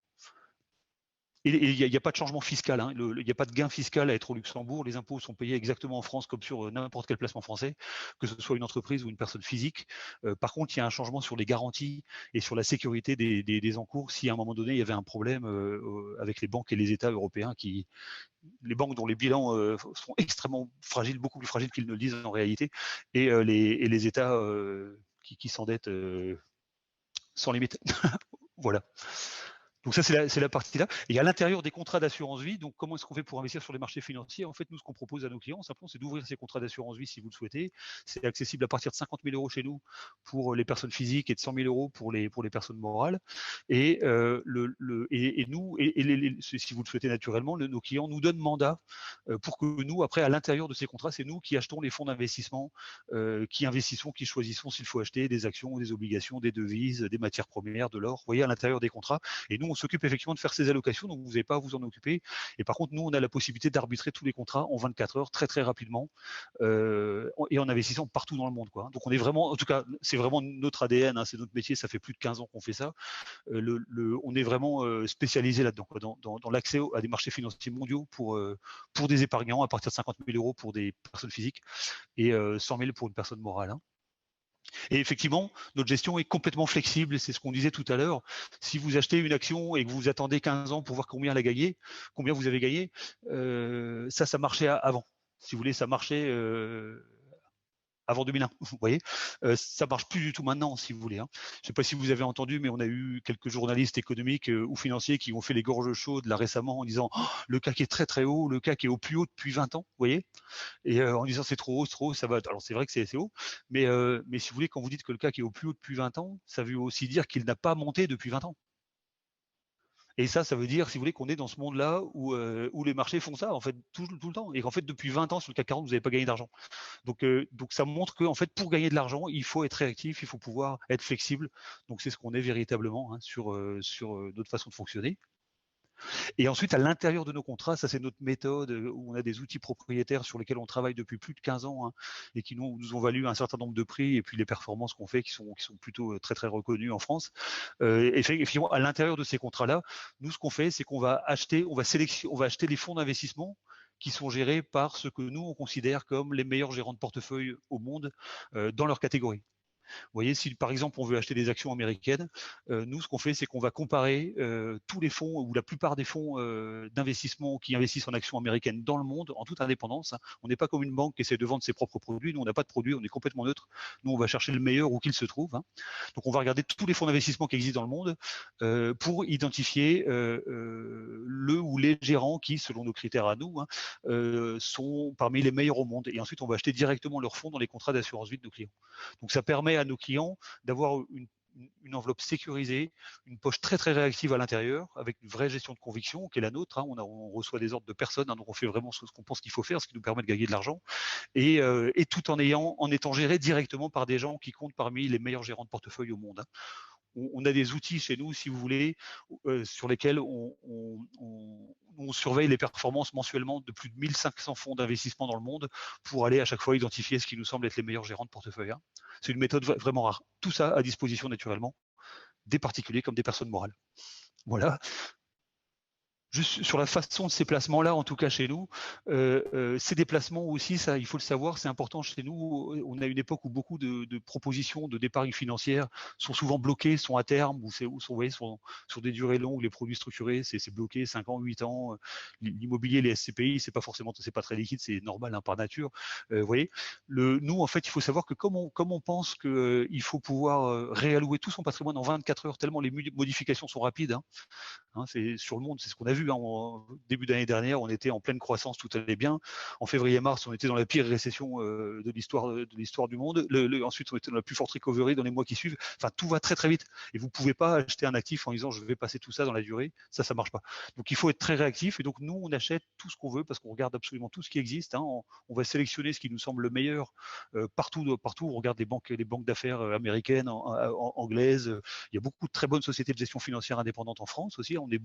Et il n'y a pas de changement fiscal, hein. Il n'y a pas de gain fiscal à être au Luxembourg. Les impôts sont payés exactement en France comme sur n'importe quel placement français, que ce soit une entreprise ou une personne phisique. Par contre, il y a un changement sur les garanties et sur la sécurité des encours. Si à un moment donné, il y avait un problème avec les banques et les États européens, les banques dont les bilans sont extrêmement fragiles, beaucoup plus fragiles qu'ils ne le disent en réalité, et les États qui s'endettent sans limite. Voilà. Donc ça, c'est la partie là. Et à l'intérieur des contrats d'assurance vie, donc comment est-ce qu'on fait pour investir sur les marchés financiers? En fait, nous, ce qu'on propose à nos clients, simplement, c'est d'ouvrir ces contrats d'assurance vie si vous le souhaitez. C'est accessible à partir de 50 000 euros chez nous pour les personnes physiques et de 100 000 euros pour les personnes morales. Et, si vous le souhaitez naturellement, nos clients nous donnent mandat pour que nous, après, à l'intérieur de ces contrats, c'est nous qui achetons les fonds d'investissement, qui investissons, qui choisissons s'il faut acheter des actions, des obligations, des devises, des matières premières, de l'or, vous voyez, à l'intérieur des contrats. Et nous, on s'occupe effectivement de faire ces allocations, donc vous n'avez pas à vous en occuper. Et par contre, nous, on a la possibilité d'arbitrer tous les contrats en 24 heures, très très rapidement, et en investissant partout dans le monde, quoi. Donc on est vraiment, en tout cas, c'est vraiment notre ADN, hein, c'est notre métier, ça fait plus de 15 ans qu'on fait ça. On est vraiment spécialisé là-dedans, quoi, dans l'accès à des marchés financiers mondiaux pour des épargnants à partir de 50 000 euros pour des personnes physiques et 100 000 pour une personne morale, hein. Et effectivement, notre gestion est complètement flexible, c'est ce qu'on disait tout à l'heure. Si vous achetez une action et que vous attendez 15 ans pour voir combien elle a gagné, combien vous avez gagné, ça marchait avant. Si vous voulez, ça marchait avant 2001, vous voyez. Ça marche plus du tout maintenant, si vous voulez, hein. Je ne sais pas si vous avez entendu, mais on a eu quelques journalistes économiques ou financiers qui ont fait les gorges chaudes là récemment en disant le CAC est très très haut, le CAC est au plus haut depuis 20 ans, vous voyez. Et en disant c'est trop haut, ça va. Alors c'est vrai que c'est haut, mais si vous voulez, quand vous dites que le CAC est au plus haut depuis 20 ans, ça veut aussi dire qu'il n'a pas monté depuis 20 ans. Et ça veut dire, si vous voulez, qu'on est dans ce monde-là où les marchés font ça, en fait, tout le temps. Et qu'en fait, depuis 20 ans, sur le CAC 40, vous n'avez pas gagné d'argent. Donc ça montre que, en fait, pour gagner de l'argent, il faut être réactif, il faut pouvoir être flexible. Donc c'est ce qu'on est véritablement, hein, sur notre façon de fonctionner. Et ensuite, à l'intérieur de nos contrats, ça c'est notre méthode où on a des outils propriétaires sur lesquels on travaille depuis plus de 15 ans, hein, et qui nous ont valu un certain nombre de prix et puis les performances qu'on fait qui sont plutôt très très reconnues en France. Effectivement, à l'intérieur de ces contrats-là, nous ce qu'on fait, c'est qu'on va acheter les fonds d'investissement qui sont gérés par ce que nous on considère comme les meilleurs gérants de portefeuille au monde dans leur catégorie. Vous voyez, si par exemple on veut acheter des actions américaines, nous ce qu'on fait, c'est qu'on va comparer tous les fonds ou la plupart des fonds d'investissement qui investissent en actions américaines dans le monde en toute indépendance. Hein. On n'est pas comme une banque qui essaie de vendre ses propres produits. Nous, on n'a pas de produits, on est complètement neutre. Nous, on va chercher le meilleur où qu'il se trouve. Hein. Donc, on va regarder tous les fonds d'investissement qui existent dans le monde pour identifier le ou les gérants qui, selon nos critères à nous, hein, sont parmi les meilleurs au monde. Et ensuite, on va acheter directement leurs fonds dans les contrats d'assurance vie de nos clients. Donc, ça permet à nos clients d'avoir une enveloppe sécurisée, une poche très très réactive à l'intérieur, avec une vraie gestion de conviction qui est la nôtre. Hein. On reçoit des ordres de personnes, hein, donc on fait vraiment ce qu'on pense qu'il faut faire, ce qui nous permet de gagner de l'argent, et tout en étant géré directement par des gens qui comptent parmi les meilleurs gérants de portefeuille au monde. Hein. On a des outils chez nous, si vous voulez, sur lesquels on surveille les performances mensuellement de plus de 1500 fonds d'investissement dans le monde pour aller à chaque fois identifier ce qui nous semble être les meilleurs gérants de portefeuille. Hein. C'est une méthode vraiment rare. Tout ça à disposition naturellement des particuliers comme des personnes morales. Voilà. Juste sur la façon de ces placements-là, en tout cas chez nous, ces déplacements aussi, ça, il faut le savoir, c'est important chez nous. On a une époque où beaucoup de propositions d'épargne financière sont souvent bloquées, sont à terme, ou sont sur des durées longues. Les produits structurés, c'est bloqué, 5 ans, 8 ans. L'immobilier, les SCPI, c'est pas très liquide, c'est normal hein, par nature. Vous voyez, nous, en fait, il faut savoir que comme on pense qu'il faut pouvoir réallouer tout son patrimoine en 24 heures, tellement les modifications sont rapides. Hein, c'est sur le monde, c'est ce qu'on a vu. Hein, en début d'année dernière, on était en pleine croissance, tout allait bien. En février-mars, on était dans la pire récession de l'histoire du monde. Ensuite, on était dans la plus forte recovery dans les mois qui suivent. Enfin, tout va très très vite. Et vous pouvez pas acheter un actif en disant je vais passer tout ça dans la durée. Ça marche pas. Donc il faut être très réactif. Et donc nous, on achète tout ce qu'on veut parce qu'on regarde absolument tout ce qui existe. Hein. On va sélectionner ce qui nous semble le meilleur partout. On regarde les banques d'affaires américaines, anglaises. Il y a beaucoup de très bonnes sociétés de gestion financière indépendantes en France aussi. On est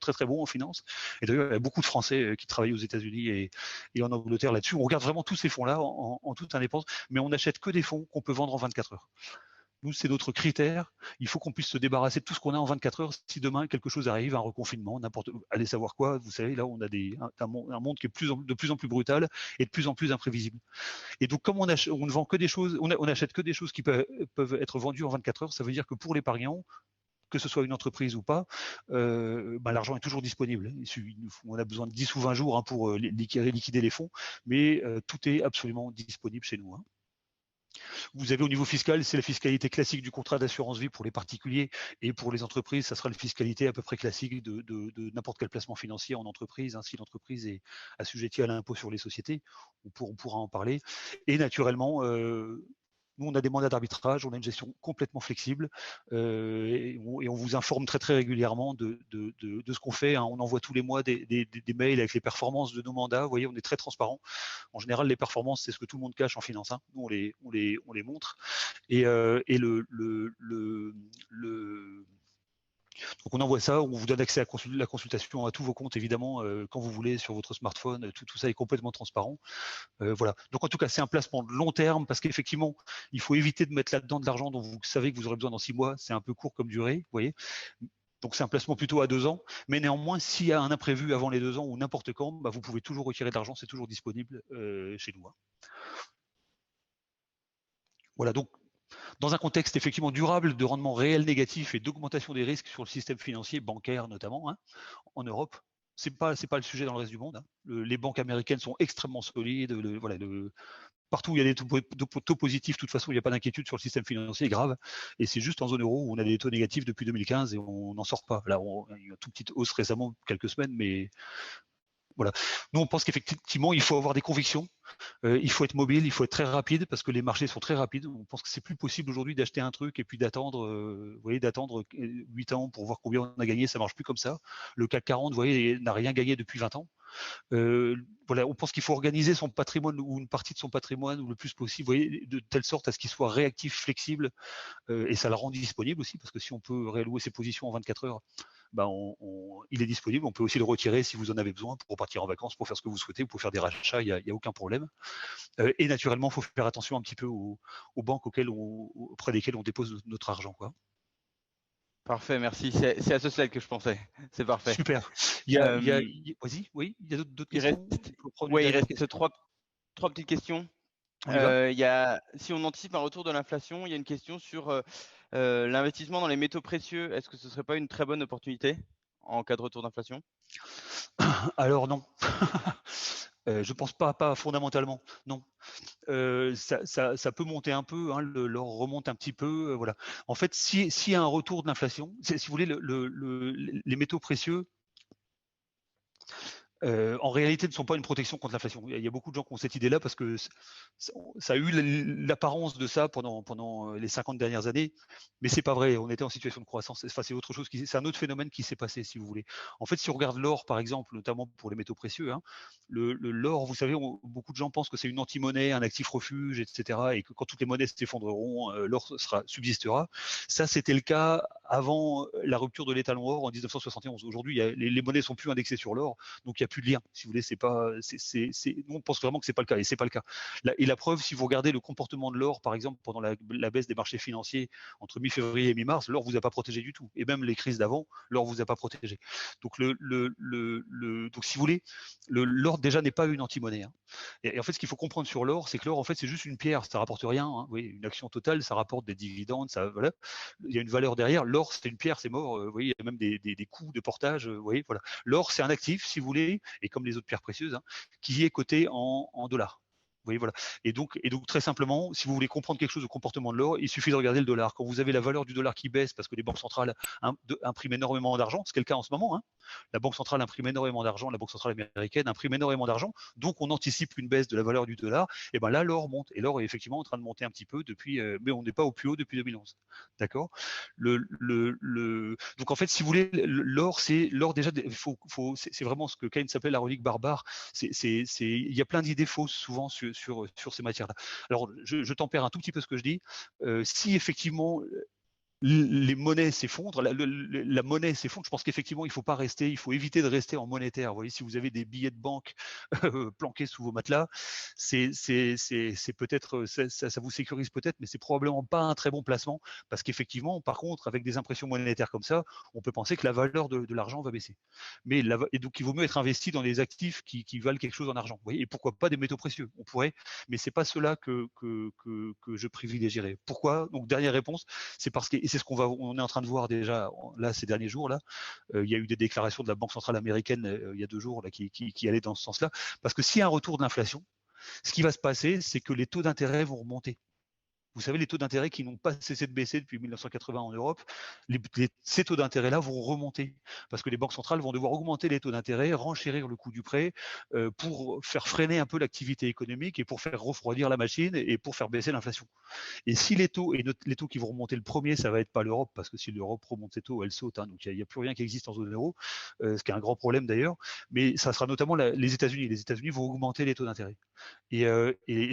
très très bon en finance. Et d'ailleurs, il y a beaucoup de Français qui travaillent aux États-Unis et en Angleterre là-dessus. On regarde vraiment tous ces fonds-là en toute indépendance, mais on n'achète que des fonds qu'on peut vendre en 24 heures. Nous, c'est notre critère. Il faut qu'on puisse se débarrasser de tout ce qu'on a en 24 heures. Si demain quelque chose arrive, un reconfinement, allez savoir quoi. Vous savez, là, on a un monde qui est de plus en plus brutal et de plus en plus imprévisible. Et donc, comme on ne vend que des choses, on achète que des choses qui peuvent être vendues en 24 heures, ça veut dire que pour l'épargnant, que ce soit une entreprise ou pas, l'argent est toujours disponible. On a besoin de 10 ou 20 jours hein, pour liquider les fonds, mais tout est absolument disponible chez nous. Hein. Vous avez au niveau fiscal, c'est la fiscalité classique du contrat d'assurance vie pour les particuliers, et pour les entreprises, ça sera la fiscalité à peu près classique de n'importe quel placement financier en entreprise. Hein, si l'entreprise est assujettie à l'impôt sur les sociétés, on pourra en parler. Et naturellement, nous, on a des mandats d'arbitrage, on a une gestion complètement flexible et on vous informe très très régulièrement de ce qu'on fait. Hein. On envoie tous les mois des mails avec les performances de nos mandats. Vous voyez, on est très transparent. En général, les performances, c'est ce que tout le monde cache en finance. Hein. Nous, on les montre. Et donc on envoie ça, on vous donne accès à la consultation à tous vos comptes, évidemment, quand vous voulez, sur votre smartphone. Tout ça est complètement transparent. Voilà. Donc en tout cas, c'est un placement de long terme parce qu'effectivement, il faut éviter de mettre là-dedans de l'argent dont vous savez que vous aurez besoin dans 6 mois. C'est un peu court comme durée, vous voyez. Donc c'est un placement plutôt à 2 ans. Mais néanmoins, s'il y a un imprévu avant les 2 ans ou n'importe quand, vous pouvez toujours retirer de l'argent, c'est toujours disponible chez nous. Hein. Voilà, donc dans un contexte effectivement durable de rendement réel négatif et d'augmentation des risques sur le système financier, bancaire notamment, hein, en Europe, c'est pas le sujet dans le reste du monde. Hein. Les banques américaines sont extrêmement solides. Partout où il y a des taux positifs, de toute façon, il n'y a pas d'inquiétude sur le système financier grave. Et c'est juste en zone euro où on a des taux négatifs depuis 2015 et on n'en sort pas. Là, il y a une toute petite hausse récemment, quelques semaines, mais voilà. Nous, on pense qu'effectivement, il faut avoir des convictions. Il faut être mobile, il faut être très rapide parce que les marchés sont très rapides. On pense que c'est plus possible aujourd'hui d'acheter un truc et puis d'attendre, 8 ans pour voir combien on a gagné. Ça marche plus comme ça. Le CAC 40, vous voyez, n'a rien gagné depuis 20 ans. On pense qu'il faut organiser son patrimoine ou une partie de son patrimoine le plus possible, vous voyez, de telle sorte à ce qu'il soit réactif, flexible, et ça le rend disponible aussi, parce que si on peut réallouer ses positions en 24 heures, il est disponible. On peut aussi le retirer si vous en avez besoin pour partir en vacances, pour faire ce que vous souhaitez, pour faire des rachats, il n'y a aucun problème. Et naturellement, il faut faire attention un petit peu aux banques auprès desquelles on dépose notre argent, quoi. Parfait, merci. C'est à ce slide que je pensais. C'est parfait. Super. Vas-y, oui, il y a d'autres questions. Il reste trois petites questions. On y va? Si on anticipe un retour de l'inflation, il y a une question sur l'investissement dans les métaux précieux. Est-ce que ce serait pas une très bonne opportunité en cas de retour d'inflation? Alors non. Je pense pas fondamentalement, non. Ça peut monter un peu, hein, l'or remonte un petit peu, voilà. En fait, s'il y a un retour de l'inflation, si vous voulez, les métaux précieux, en réalité, ne sont pas une protection contre l'inflation. Il y a beaucoup de gens qui ont cette idée-là parce que ça a eu l'apparence de ça pendant les 50 dernières années, mais c'est pas vrai. On était en situation de croissance. Enfin, c'est autre chose. C'est un autre phénomène qui s'est passé, si vous voulez. En fait, si on regarde l'or, par exemple, notamment pour les métaux précieux, hein, l'or, vous savez, beaucoup de gens pensent que c'est une anti-monnaie, un actif refuge, etc., et que quand toutes les monnaies s'effondreront, l'or subsistera. Ça, c'était le cas avant la rupture de l'étalon or en 1971. Aujourd'hui, les monnaies sont plus indexées sur l'or, donc il n'y a plus de lien. Si vous voulez, c'est pas, nous on pense vraiment que c'est pas le cas, et c'est pas le cas. Et la preuve, si vous regardez le comportement de l'or, par exemple, pendant la baisse des marchés financiers entre mi-février et mi-mars, l'or vous a pas protégé du tout. Et même les crises d'avant, l'or vous a pas protégé. Donc donc si vous voulez, l'or déjà n'est pas une anti-monnaie, hein. Et en fait, ce qu'il faut comprendre sur l'or, c'est que l'or, en fait, c'est juste une pierre, ça rapporte rien, hein. Vous voyez, une action totale, ça rapporte des dividendes, ça, voilà. Il y a une valeur derrière. L'or, c'est une pierre, c'est mort. Vous voyez, il y a même des coûts de portage. Vous voyez, voilà. L'or, c'est un actif, si vous voulez, et comme les autres pierres précieuses, hein, qui est coté en dollars. Vous voyez, voilà. Et donc, très simplement, si vous voulez comprendre quelque chose au comportement de l'or, il suffit de regarder le dollar. Quand vous avez la valeur du dollar qui baisse parce que les banques centrales impriment énormément d'argent, ce qui est le cas en ce moment, hein, la Banque centrale imprime énormément d'argent, la Banque centrale américaine imprime énormément d'argent, donc on anticipe une baisse de la valeur du dollar, et ben là, l'or monte. Et l'or est effectivement en train de monter un petit peu depuis, mais on n'est pas au plus haut depuis 2011. D'accord. Donc en fait, si vous voulez, l'or, déjà, c'est vraiment ce que Keynes s'appelle la relique barbare. Il y a plein d'idées fausses souvent sur ces matières-là. Alors, je tempère un tout petit peu ce que je dis. Si effectivement les monnaies s'effondrent, la monnaie s'effondre, je pense qu'effectivement, il faut éviter de rester en monétaire. Vous voyez, si vous avez des billets de banque planqués sous vos matelas, c'est peut-être, ça vous sécurise peut-être, mais c'est probablement pas un très bon placement, parce qu'effectivement, par contre, avec des impressions monétaires comme ça, on peut penser que la valeur de l'argent va baisser. Et donc, il vaut mieux être investi dans des actifs qui valent quelque chose en argent. Vous voyez, et pourquoi pas des métaux précieux? On pourrait, mais c'est pas cela que je privilégierais. Pourquoi? Donc, dernière réponse, c'est parce que, et c'est ce on est en train de voir déjà là ces derniers jours là, il y a eu des déclarations de la Banque centrale américaine il y a 2 jours là, qui allaient dans ce sens-là, parce que s'il y a un retour de l'inflation, ce qui va se passer, c'est que les taux d'intérêt vont remonter. Vous savez, les taux d'intérêt qui n'ont pas cessé de baisser depuis 1980 en Europe, ces taux d'intérêt-là vont remonter parce que les banques centrales vont devoir augmenter les taux d'intérêt, renchérir le coût du prêt pour faire freiner un peu l'activité économique et pour faire refroidir la machine et pour faire baisser l'inflation. Et si les taux qui vont remonter le premier, ça va être pas l'Europe, parce que si l'Europe remonte ses taux, elle saute, hein, donc il n'y a plus rien qui existe en zone euro, ce qui est un grand problème d'ailleurs, mais ça sera notamment les États-Unis. Les États-Unis vont augmenter les taux d'intérêt. Et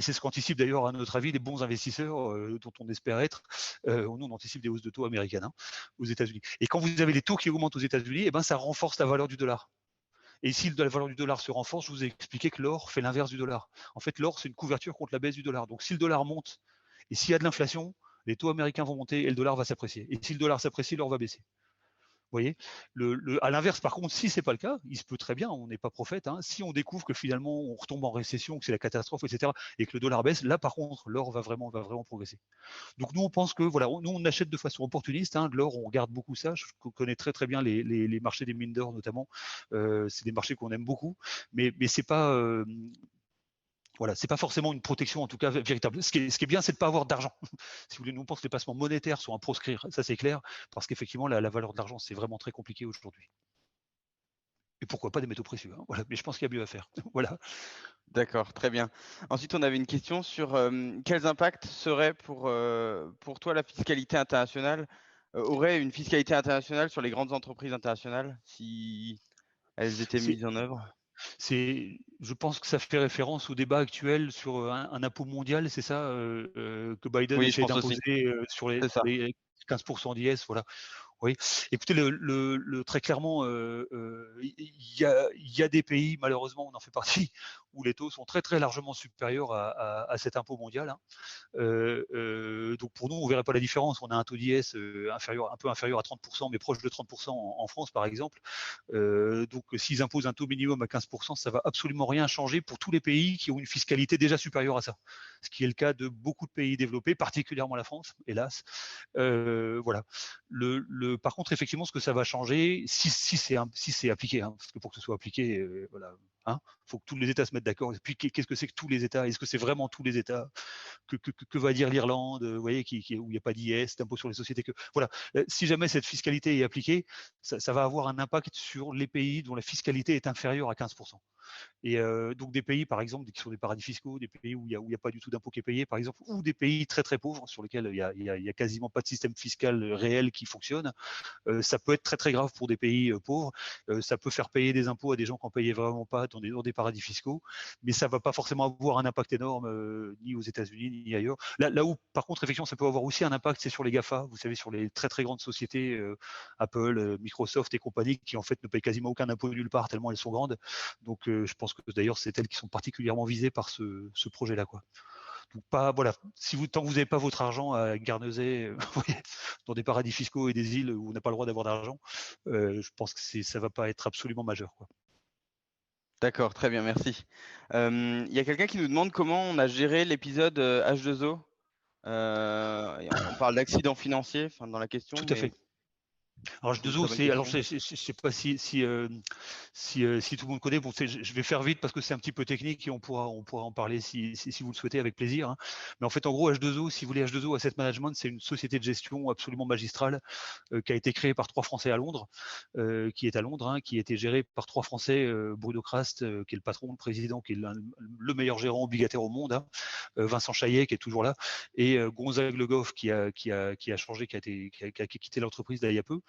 c'est ce qu'anticipent d'ailleurs, à notre avis, les bons investisseurs dont on espère être. Nous, on anticipe des hausses de taux américaines, hein, aux États-Unis. Et quand vous avez les taux qui augmentent aux États-Unis, eh ben, ça renforce la valeur du dollar. Et si la valeur du dollar se renforce, je vous ai expliqué que l'or fait l'inverse du dollar. En fait, l'or, c'est une couverture contre la baisse du dollar. Donc si le dollar monte et s'il y a de l'inflation, les taux américains vont monter et le dollar va s'apprécier. Et si le dollar s'apprécie, l'or va baisser. Vous voyez, à l'inverse, par contre, si c'est pas le cas, il se peut très bien, on n'est pas prophète, hein, si on découvre que finalement on retombe en récession, que c'est la catastrophe, etc., et que le dollar baisse, là par contre, l'or va vraiment progresser. Donc nous on pense que voilà, nous on achète de façon opportuniste, hein, de l'or, on regarde beaucoup ça, je connais très bien les marchés des mines d'or notamment, c'est des marchés qu'on aime beaucoup, mais c'est pas voilà, c'est pas forcément une protection en tout cas véritable. Ce qui est bien, c'est de pas avoir d'argent. Si vous voulez, nous on pense que les placements monétaires sont à proscrire, ça c'est clair, parce qu'effectivement la valeur de l'argent c'est vraiment très compliqué aujourd'hui. Et pourquoi pas des métaux précieux, hein, voilà. Mais je pense qu'il y a mieux à faire. Voilà. D'accord, très bien. Ensuite, on avait une question sur quels impacts serait pour toi la fiscalité internationale, aurait une fiscalité internationale sur les grandes entreprises internationales si elles étaient mises en œuvre? Je pense que ça fait référence au débat actuel sur un impôt mondial, c'est ça, que Biden Oui, je essaie pense aussi, d'imposer sur c'est ça. les 15% d'IS, voilà. Oui, écoutez, très clairement, il y a des pays, malheureusement, on en fait partie, où les taux sont très largement supérieurs à cet impôt mondial, hein. Donc pour nous, on verrait pas la différence. On a un taux d'IS un peu inférieur à 30%, mais proche de 30% en France, par exemple. Donc s'ils imposent un taux minimum à 15%, ça va absolument rien changer pour tous les pays qui ont une fiscalité déjà supérieure à ça. ce qui est le cas de beaucoup de pays développés, particulièrement la France, hélas. Voilà. Par contre, effectivement, ce que ça va changer, si c'est appliqué, hein, parce que pour que ce soit appliqué, voilà, hein, faut que tous les États se mettent d'accord. Et puis, qu'est-ce que c'est que tous les États? Est-ce que c'est vraiment tous les États? Que va dire l'Irlande, vous voyez, où il n'y a pas d'IS, d'impôt sur les sociétés. Voilà, si jamais cette fiscalité est appliquée, ça va avoir un impact sur les pays dont la fiscalité est inférieure à 15%. Et donc des pays, par exemple, qui sont des paradis fiscaux, des pays où il n'y a pas du tout d'impôt qui est payé, par exemple, ou des pays très très pauvres sur lesquels il y a quasiment pas de système fiscal réel qui fonctionne. Ça peut être très très grave pour des pays pauvres. Ça peut faire payer des impôts à des gens qui n'en payaient vraiment pas dans des paradis fiscaux, mais ça va pas forcément avoir un impact énorme ni aux États-Unis ni ailleurs. Là où, par contre, effectivement, ça peut avoir aussi un impact, c'est sur les GAFA. Vous savez, sur les très très grandes sociétés, Apple, Microsoft et compagnie, qui en fait ne payent quasiment aucun impôt nulle part tellement elles sont grandes. Donc, je pense que d'ailleurs, c'est elles qui sont particulièrement visées par ce projet-là, quoi. Donc voilà, tant que vous n'avez pas votre argent à garneser dans des paradis fiscaux et des îles où on n'a pas le droit d'avoir d'argent, je pense que ça va pas être absolument majeur, quoi. D'accord, très bien, merci. Il y a quelqu'un qui nous demande comment on a géré l'épisode H2O. On parle d'accident financier, dans la question, Tout à mais fait. Alors c'est une H2O, très bonne alors question. je sais pas si tout le monde connaît. Bon, je vais faire vite parce que c'est un petit peu technique et on pourra en parler si vous le souhaitez avec plaisir, hein. Mais en fait, en gros, H2O, si vous voulez, H2O Asset Management, c'est une société de gestion absolument magistrale qui a été créée par 3 Français à Londres, qui est à Londres, hein, qui a été gérée par 3 Français, Bruno Krast, qui est le patron, le président, qui est le meilleur gérant obligataire au monde, hein, Vincent Chaillet, qui est toujours là, et Gonzague Le Goff, qui a changé, qui a quitté l'entreprise il y a peu.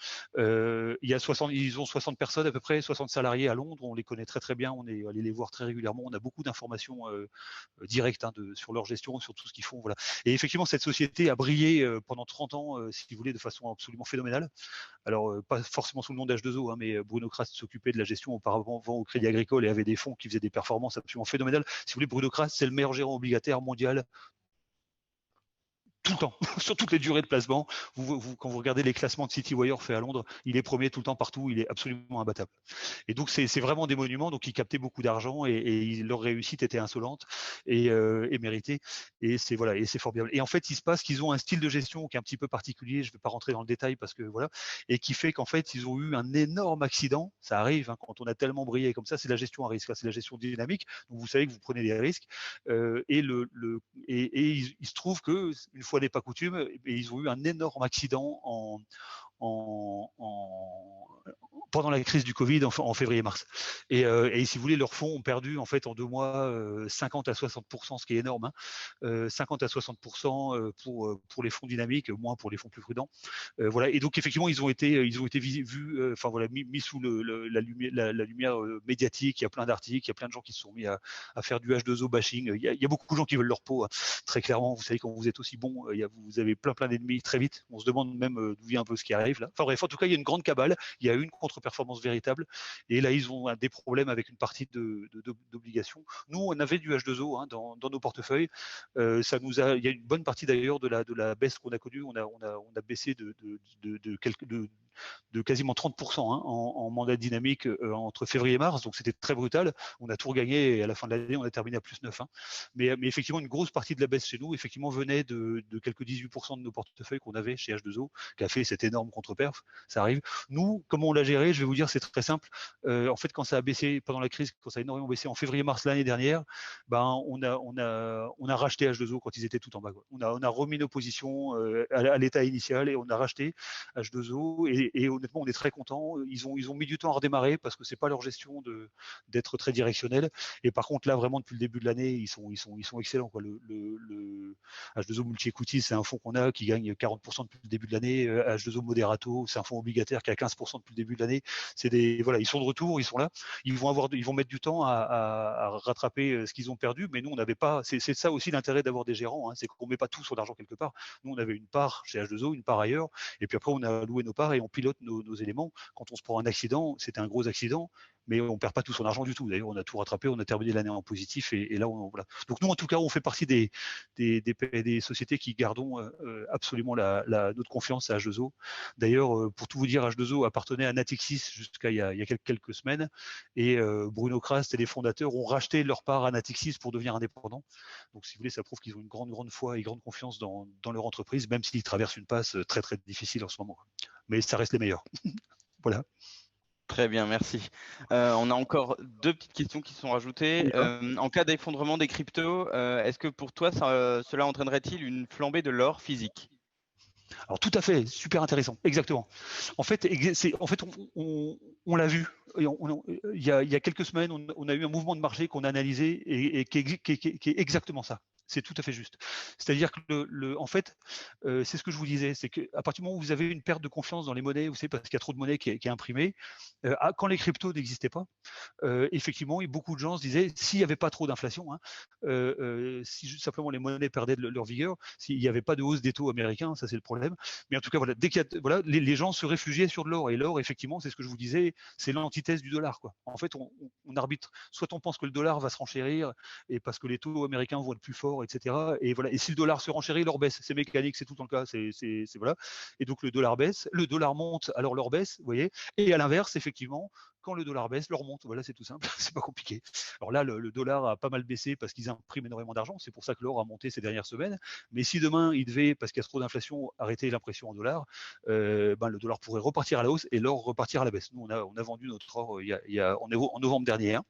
Ils ont 60 personnes à peu près, 60 salariés à Londres. On les connaît très très bien. On est allé les voir très régulièrement. On a beaucoup d'informations directes, hein, sur leur gestion, sur tout ce qu'ils font. Voilà. Et effectivement, cette société a brillé pendant 30 ans, si vous voulez, de façon absolument phénoménale. Alors, pas forcément sous le nom d'H2O, hein, mais Bruno Krast s'occupait de la gestion auparavant au Crédit Agricole et avait des fonds qui faisaient des performances absolument phénoménales. Si vous voulez, Bruno Krast, c'est le meilleur gérant obligataire mondial tout le temps, sur toutes les durées de placement. Quand vous regardez les classements de Citywire faits à Londres, il est premier tout le temps partout, il est absolument imbattable. Et donc c'est vraiment des monuments, donc ils captaient beaucoup d'argent et leur réussite était insolente et méritée. Et c'est voilà, et c'est formidable. Et en fait, il se passe qu'ils ont un style de gestion qui est un petit peu particulier. Je ne vais pas rentrer dans le détail parce que voilà, et qui fait qu'en fait ils ont eu un énorme accident. Ça arrive, hein, quand on a tellement brillé comme ça, c'est la gestion à risque, c'est la gestion dynamique. Donc vous savez que vous prenez des risques et il se trouve que une fois n'est pas coutume, ils ont eu un énorme accident pendant la crise du Covid en février-mars. Et si vous voulez, leurs fonds ont perdu en fait en 2 mois 50 à 60%, ce qui est énorme, hein, 50 à 60% pour les fonds dynamiques, moins pour les fonds plus prudents. Voilà. Et donc effectivement, ils ont été vus, enfin voilà, mis sous la lumière médiatique. Il y a plein d'articles, il y a plein de gens qui se sont mis à faire du H2O bashing. Il y a beaucoup de gens qui veulent leur peau, hein. Très clairement, vous savez, quand vous êtes aussi bon, vous avez plein d'ennemis très vite. On se demande même d'où vient un peu ce qui arrive là. Enfin bref, en tout cas, il y a une grande cabale, il y a une contre-performance véritable, et là, ils ont des problèmes avec une partie d'obligations. Nous, on avait du H2O, hein, dans nos portefeuilles. Il y a une bonne partie d'ailleurs de la baisse qu'on a connue. On a baissé de quasiment 30%, hein, en mandat dynamique entre février et mars, donc c'était très brutal. On a tout regagné et à la fin de l'année, on a terminé à plus 9. Hein. Mais effectivement, une grosse partie de la baisse chez nous, effectivement, venait de quelques 18% de nos portefeuilles qu'on avait chez H2O, qui a fait cette énorme contre-perf. Ça arrive. Nous, comment on l'a géré, je vais vous dire, c'est très simple. En fait, quand ça a baissé pendant la crise, quand ça a énormément baissé en février-mars l'année dernière, on a racheté H2O quand ils étaient tout en bas. On a remis nos positions à l'état initial et on a racheté H2O et honnêtement, on est très contents. Ils ont mis du temps à redémarrer parce que c'est pas leur gestion d'être très directionnel. Et par contre, là, vraiment, depuis le début de l'année, ils sont excellents, quoi. Le H2O Multi-Equity, c'est un fonds qu'on a qui gagne 40% depuis le début de l'année. H2O Moderato, c'est un fonds obligataire qui a 15% depuis le début de l'année. Voilà, ils sont de retour, ils sont là. Ils vont mettre du temps à rattraper ce qu'ils ont perdu, mais nous, on n'avait pas. C'est ça aussi l'intérêt d'avoir des gérants, hein, c'est qu'on met pas tout son argent quelque part. Nous, on avait une part chez H2O, une part ailleurs, et puis après, on a loué nos parts et on pilote nos éléments. Quand on se prend un accident, c'était un gros accident. mais on perd pas tout son argent du tout. D'ailleurs, on a tout rattrapé, on a terminé l'année en positif, et là, voilà. Donc nous, en tout cas, on fait partie des sociétés qui gardons absolument notre confiance à H2O. D'ailleurs, pour tout vous dire, H2O appartenait à Natixis jusqu'à il y a quelques semaines, et Bruno Krast et les fondateurs ont racheté leur part à Natixis pour devenir indépendants. Donc, si vous voulez, ça prouve qu'ils ont une grande foi et grande confiance dans leur entreprise, même s'ils traversent une passe très très difficile en ce moment. Mais ça reste les meilleurs. Voilà. Très bien, merci. On a encore 2 petites questions qui sont rajoutées. En cas d'effondrement des cryptos, est-ce que pour toi, cela entraînerait-il une flambée de l'or physique? Alors tout à fait, super intéressant, exactement. En fait, on l'a vu. Il y a quelques semaines, on a eu un mouvement de marché qu'on a analysé et qui est exactement ça. C'est tout à fait juste. C'est-à-dire que en fait, c'est ce que je vous disais, c'est qu'à partir du moment où vous avez une perte de confiance dans les monnaies, vous savez, parce qu'il y a trop de monnaie qui est imprimée, quand les cryptos n'existaient pas, effectivement, et beaucoup de gens se disaient, s'il n'y avait pas trop d'inflation, hein, si simplement les monnaies perdaient leur vigueur, s'il n'y avait pas de hausse des taux américains, ça c'est le problème. Mais en tout cas, voilà, dès qu'il y a, voilà, les gens se réfugiaient sur de l'or. Et l'or, effectivement, c'est ce que je vous disais, c'est l'antithèse du dollar, quoi. En fait, on arbitre. Soit on pense que le dollar va se renchérir, et parce que les taux américains vont être plus forts, etc. Et voilà. Et si le dollar se renchérit, l'or baisse. C'est mécanique, c'est tout le cas. C'est voilà. Et donc le dollar baisse, le dollar monte, alors l'or baisse, vous voyez. Et à l'inverse, effectivement, quand le dollar baisse, l'or monte. Voilà, c'est tout simple. C'est pas compliqué. Alors là, le dollar a pas mal baissé parce qu'ils impriment énormément d'argent. C'est pour ça que l'or a monté ces dernières semaines. Mais si demain il devait, parce qu'il y a trop d'inflation, arrêter l'impression en dollars, le dollar pourrait repartir à la hausse et l'or repartir à la baisse. Nous, on a vendu notre or en novembre dernier. Hein.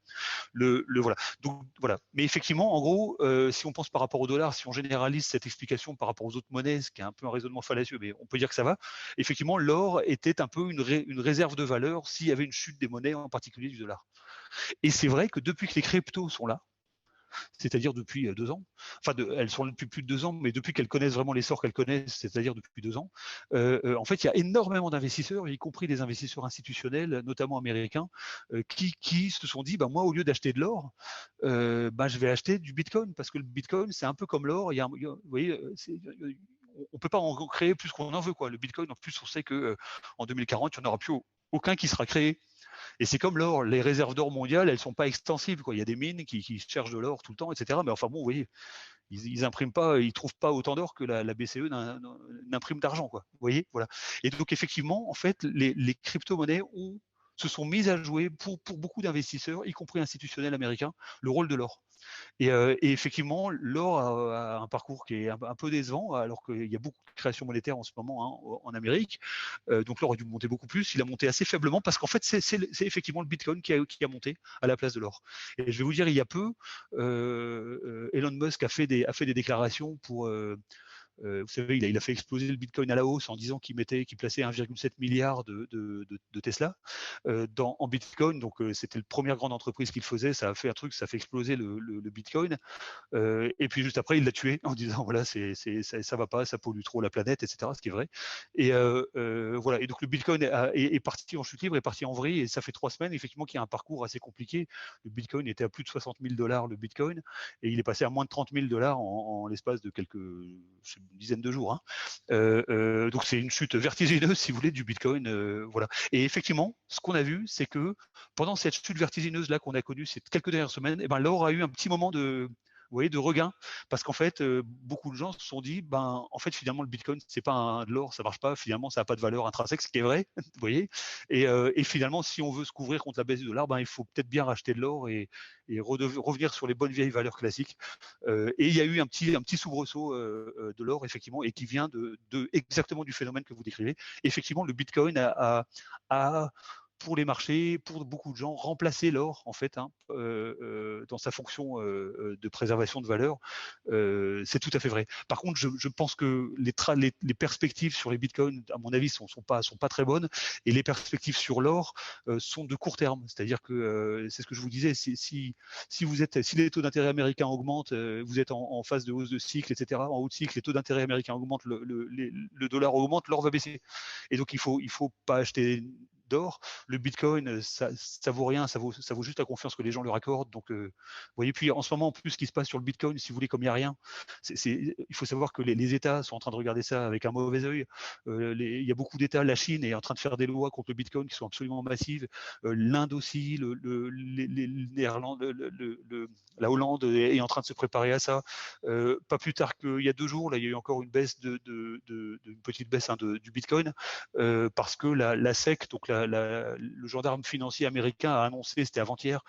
Voilà. Donc voilà. Mais effectivement, en gros, si on pense par rapport au dollar, si on généralise cette explication par rapport aux autres monnaies, ce qui est un peu un raisonnement fallacieux, mais on peut dire que ça va. Effectivement, l'or était un peu une réserve de valeur s'il y avait une chute des monnaies, en particulier du dollar. Et c'est vrai que depuis que les cryptos sont là, c'est-à-dire depuis 2 ans. Enfin, elles sont là depuis plus de 2 ans, mais depuis qu'elles connaissent vraiment l'essor qu'elles connaissent, c'est-à-dire depuis 2 ans, en fait, il y a énormément d'investisseurs, y compris des investisseurs institutionnels, notamment américains, qui se sont dit, moi, au lieu d'acheter de l'or, je vais acheter du Bitcoin, parce que le Bitcoin, c'est un peu comme l'or. Vous voyez, on peut pas en créer plus qu'on en veut, quoi. Le Bitcoin, en plus, on sait que en 2040, il n'y en aura plus aucun qui sera créé. Et c'est comme l'or, les réserves d'or mondiales, elles sont pas extensibles, quoi. Il y a des mines qui cherchent de l'or tout le temps, etc. Mais enfin bon, vous voyez, ils impriment pas, ils trouvent pas autant d'or que la BCE n'imprime d'argent, quoi. Vous voyez, voilà. Et donc effectivement, en fait, les crypto-monnaies se sont mises à jouer pour beaucoup d'investisseurs, y compris institutionnels américains, le rôle de l'or. Et effectivement, l'or a un parcours qui est un peu décevant, alors qu'il y a beaucoup de création monétaire en ce moment, hein, en Amérique. Donc l'or a dû monter beaucoup plus. Il a monté assez faiblement parce qu'en fait, c'est effectivement le Bitcoin qui a monté à la place de l'or. Et je vais vous dire, il y a peu, Elon Musk a fait des déclarations pour vous savez, il a fait exploser le Bitcoin à la hausse en disant qu'il plaçait 1,7 milliard de Tesla en Bitcoin. Donc c'était la première grande entreprise qu'il faisait. Ça a fait exploser le Bitcoin. Et puis juste après, il l'a tué en disant voilà, ça va pas, ça pollue trop la planète, etc. Ce qui est vrai. Et voilà. Et donc le Bitcoin est parti en chute libre, est parti en vrille. Et ça fait 3 semaines effectivement qu'il y a un parcours assez compliqué. Le Bitcoin était à plus de 60 000 $ le Bitcoin, et il est passé à moins de 30 000 $ en l'espace de une dizaine de jours. Hein. Donc c'est une chute vertigineuse, si vous voulez, du Bitcoin. Voilà. Et effectivement, ce qu'on a vu, c'est que pendant cette chute vertigineuse là qu'on a connue ces quelques dernières semaines, l'or a eu un petit moment de regain, parce qu'en fait, beaucoup de gens se sont dit, en fait, finalement, le Bitcoin, c'est pas de l'or, ça marche pas, finalement, ça n'a pas de valeur intrinsèque, ce qui est vrai, vous voyez. Et finalement, si on veut se couvrir contre la baisse du dollar, il faut peut-être bien racheter de l'or et revenir sur les bonnes vieilles valeurs classiques. Et il y a eu un petit soubresaut de l'or, effectivement, et qui vient exactement du phénomène que vous décrivez. Effectivement, le Bitcoin a pour les marchés, pour beaucoup de gens, remplacer l'or, en fait, hein, dans sa fonction de préservation de valeur. C'est tout à fait vrai. Par contre, je pense que les perspectives sur les bitcoins, à mon avis, sont pas très bonnes, et les perspectives sur l'or sont de court terme. C'est-à-dire que c'est ce que je vous disais, si les taux d'intérêt américains augmentent, vous êtes en phase de hausse de cycle, etc. En haut de cycle, les taux d'intérêt américains augmentent, le dollar augmente, l'or va baisser. Et donc il faut pas acheter d'or. Le Bitcoin, ça vaut rien, ça vaut juste la confiance que les gens leur accordent. Donc, vous voyez, puis en ce moment, en plus, ce qui se passe sur le Bitcoin, si vous voulez, comme il n'y a rien, il faut savoir que les États sont en train de regarder ça avec un mauvais œil. Il y a beaucoup d'États, la Chine est en train de faire des lois contre le Bitcoin qui sont absolument massives. L'Inde aussi, les Néerlandes, la Hollande est en train de se préparer à ça. Pas plus tard qu'il y a 2 jours, là, il y a eu encore une baisse une petite baisse du Bitcoin, parce que la SEC, donc le gendarme financier américain, a annoncé, c'était avant-hier,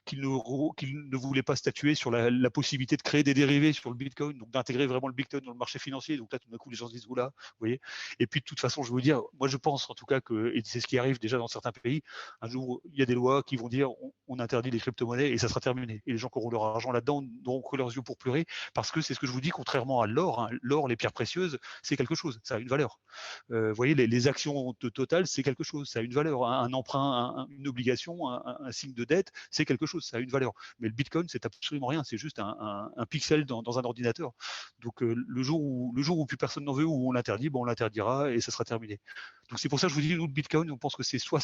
qu'il ne voulait pas statuer sur la possibilité de créer des dérivés sur le Bitcoin, donc d'intégrer vraiment le Bitcoin dans le marché financier. Donc là, tout d'un coup, les gens se disent, oula, vous voyez. Et puis, de toute façon, je veux vous dire, moi, je pense en tout cas que, et c'est ce qui arrive déjà dans certains pays, un jour, il y a des lois qui vont dire, on interdit les crypto-monnaies et ça sera terminé. Et les gens qui auront leur argent là-dedans n'auront que leurs yeux pour pleurer, parce que c'est ce que je vous dis, contrairement à l'or, hein, l'or, les pierres précieuses, c'est quelque chose, ça a une valeur. Vous voyez, les actions de Total, c'est quelque chose, ça a une valeur. Un emprunt, une obligation, un signe de dette, c'est quelque chose, ça a une valeur. Mais le Bitcoin, c'est absolument rien, c'est juste un pixel dans un ordinateur. Donc le jour où plus personne n'en veut, où on l'interdit, on l'interdira et ça sera terminé. Donc c'est pour ça que je vous dis, nous, le Bitcoin, on pense que c'est soit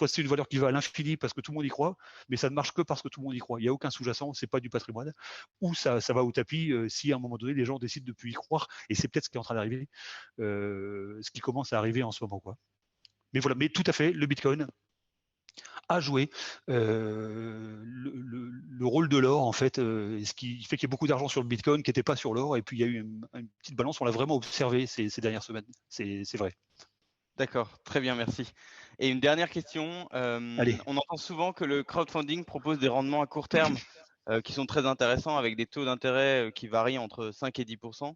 c'est une valeur qui va à l'infini parce que tout le monde y croit, mais ça ne marche que parce que tout le monde y croit. Il n'y a aucun sous-jacent, c'est pas du patrimoine, ou ça va au tapis si à un moment donné les gens décident de plus y croire, et c'est peut-être ce qui est en train d'arriver, ce qui commence à arriver en ce moment, quoi. Mais voilà, mais tout à fait, le Bitcoin a joué le rôle de l'or, en fait, ce qui fait qu'il y a beaucoup d'argent sur le Bitcoin qui n'était pas sur l'or, et puis il y a eu une petite balance, on l'a vraiment observé ces dernières semaines, c'est vrai. D'accord, très bien, merci. Et une dernière question, Allez. on entend souvent que le crowdfunding propose des rendements à court terme qui sont très intéressants, avec des taux d'intérêt qui varient entre 5 et 10%.